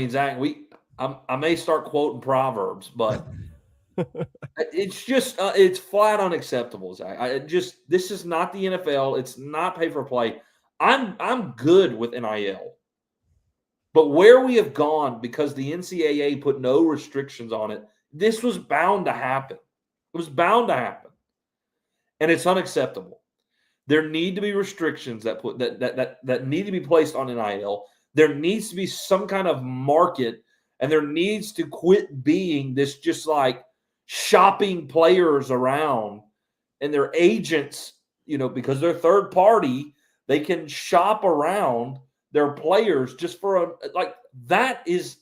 Zach, I may start quoting Proverbs, but it's just it's flat unacceptable, Zach. This is not the NFL. It's not pay for play. I'm good with NIL, but where we have gone because the NCAA put no restrictions on it, this was bound to happen. It was bound to happen, and it's unacceptable. There need to be restrictions that need to be placed on NIL. There needs to be some kind of market, and there needs to quit being this just like shopping players around and their agents, because they're third party, they can shop around their players just for that is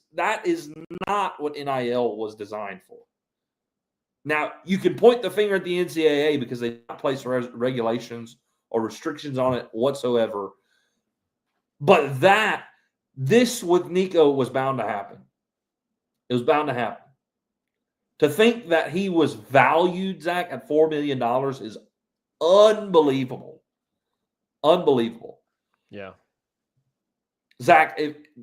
not what NIL was designed for. Now, you can point the finger at the NCAA because they don't place regulations or restrictions on it whatsoever. But this with Nico was bound to happen. It was bound to happen. To think that he was valued, Zach, at $4 million is unbelievable. Unbelievable. Yeah. Zach,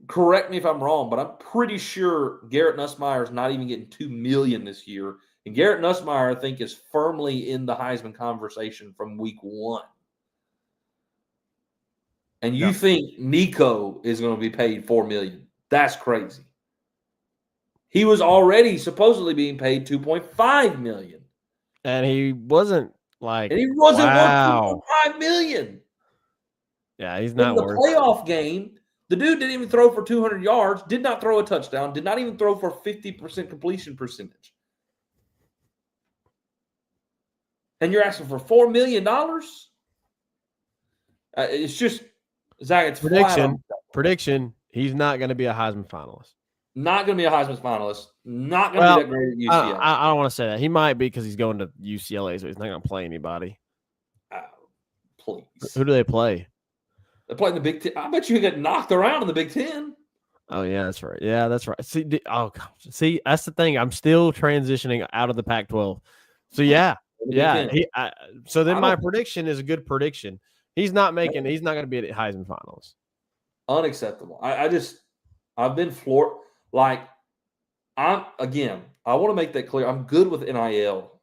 correct me if I'm wrong, but I'm pretty sure Garrett Nussmeier is not even getting $2 million this year. And Garrett Nussmeier, I think, is firmly in the Heisman conversation from week 1. And you think Nico is going to be paid $4 million? That's crazy. He was already supposedly being paid $2.5 million, and he wasn't like. And he wasn't wow. worth $2.5 million. Yeah, he's not in the worth playoff game. The dude didn't even throw for 200 yards. Did not throw a touchdown. Did not even throw for 50% completion percentage. And you're asking for $4 million? It's just, Zach, it's prediction. He's not going to be a Heisman finalist. Not going to be a Heisman finalist. Not going to be that great at UCLA. I don't want to say that. He might be because he's going to UCLA, so he's not going to play anybody. Please. Who do they play? They play in the Big Ten. I bet you get knocked around in the Big Ten. Oh, yeah, that's right. Yeah, that's right. See, that's the thing. I'm still transitioning out of the Pac-12. So, yeah. So then my prediction is a good prediction. He's not going to be at Heisman finals. Unacceptable. I've been floored. I want to make that clear. I'm good with NIL.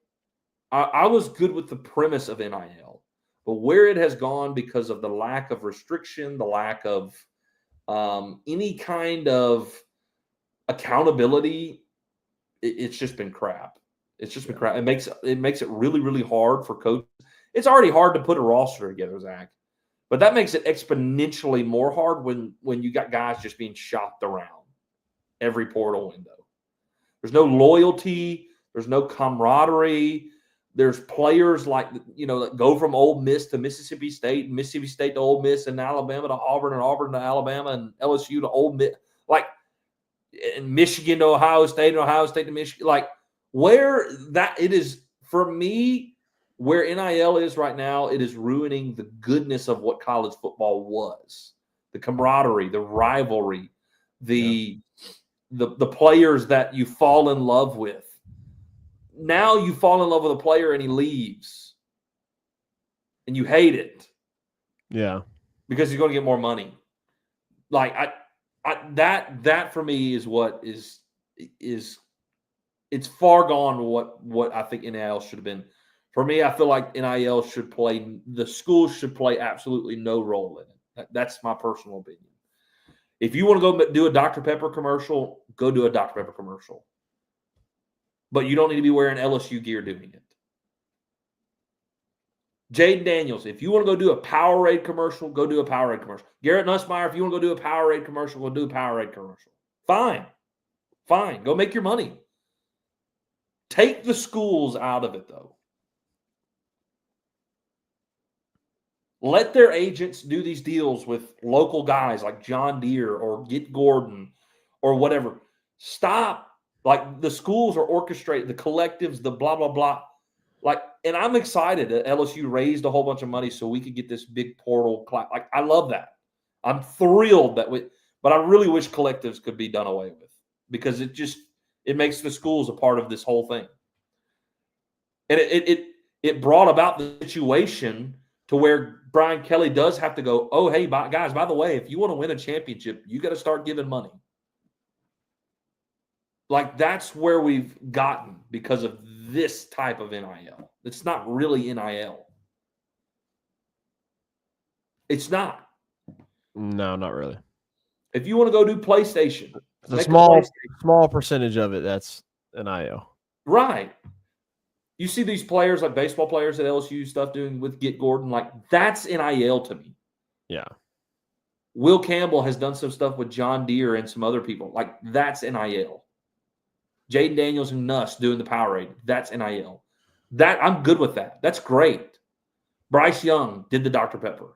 I was good with the premise of NIL, but where it has gone because of the lack of restriction, the lack of any kind of accountability, it's just been crap. It's just been crap. It makes it really, really hard for coaches. It's already hard to put a roster together, Zach, but that makes it exponentially more hard when you got guys just being shopped around every portal window. There's no loyalty. There's no camaraderie. There's players that go from Ole Miss to Mississippi State, and Mississippi State to Ole Miss, and Alabama to Auburn, and Auburn to Alabama, and LSU to Ole Miss, and Michigan to Ohio State, and Ohio State to Michigan. Where that it is for me, where NIL is right now, it is ruining the goodness of what college football was. The camaraderie, the rivalry, the players that you fall in love with. Now you fall in love with a player and he leaves. And you hate it. Yeah. Because he's going to get more money. That for me is what is it's far gone what I think NIL should have been. For me, I feel like NIL the schools should play absolutely no role in it. That's my personal opinion. If you want to go do a Dr. Pepper commercial, go do a Dr. Pepper commercial. But you don't need to be wearing LSU gear doing it. Jaden Daniels, if you want to go do a Powerade commercial, go do a Powerade commercial. Garrett Nussmeier, if you want to go do a Powerade commercial, go do a Powerade commercial. Fine. Go make your money. Take the schools out of it, though. Let their agents do these deals with local guys like John Deere or Get Gordon or whatever. Stop. The schools are orchestrated, the collectives, the blah, blah, blah. And I'm excited that LSU raised a whole bunch of money so we could get this big portal. I love that. I'm thrilled but I really wish collectives could be done away with because it makes the schools a part of this whole thing. And it brought about the situation to where Brian Kelly does have to go, oh, hey, guys, by the way, if you want to win a championship, you got to start giving money. Like, that's where we've gotten because of this type of NIL. It's not really NIL. It's not. No, not really. If you want to go do PlayStation, It's a make small percentage of it that's NIL. Right. You see these players, like baseball players at LSU stuff doing with Get Gordon, like that's NIL to me. Yeah. Will Campbell has done some stuff with John Deere and some other people. Like, that's NIL. Jaden Daniels and Nuss doing the Powerade. That's NIL. That I'm good with that. That's great. Bryce Young did the Dr. Pepper.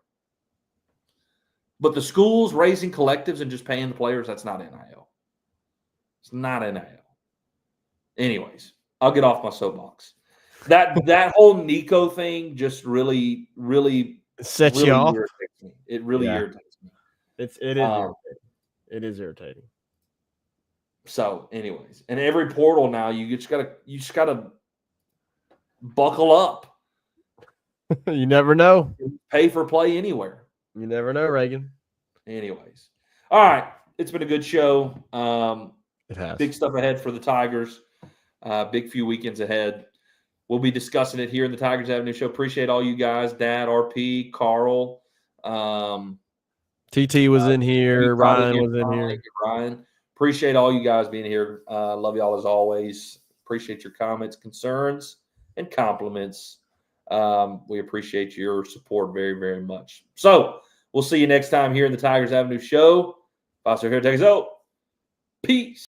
But the schools raising collectives and just paying the players, that's not NIL. It's not NIL. Anyways, I'll get off my soapbox. That whole Nico thing just really Sets you off. irritates me. It really irritates me. It is irritating. It is irritating. So, anyways, and every portal now, you just gotta buckle up. You never know. Pay for play anywhere. You never know, Reagan. Anyways, all right, it's been a good show. It has Big stuff ahead for the Tigers. Big few weekends ahead. We'll be discussing it here in the Tigers Avenue Show. Appreciate all you guys, Dad, RP, Carl. TT was in here. Ryan was in here. Ryan. Appreciate all you guys being here. Love y'all as always. Appreciate your comments, concerns, and compliments. We appreciate your support very, very much. So we'll see you next time here in the Tigers Avenue Show. Foster here, take us out. Peace.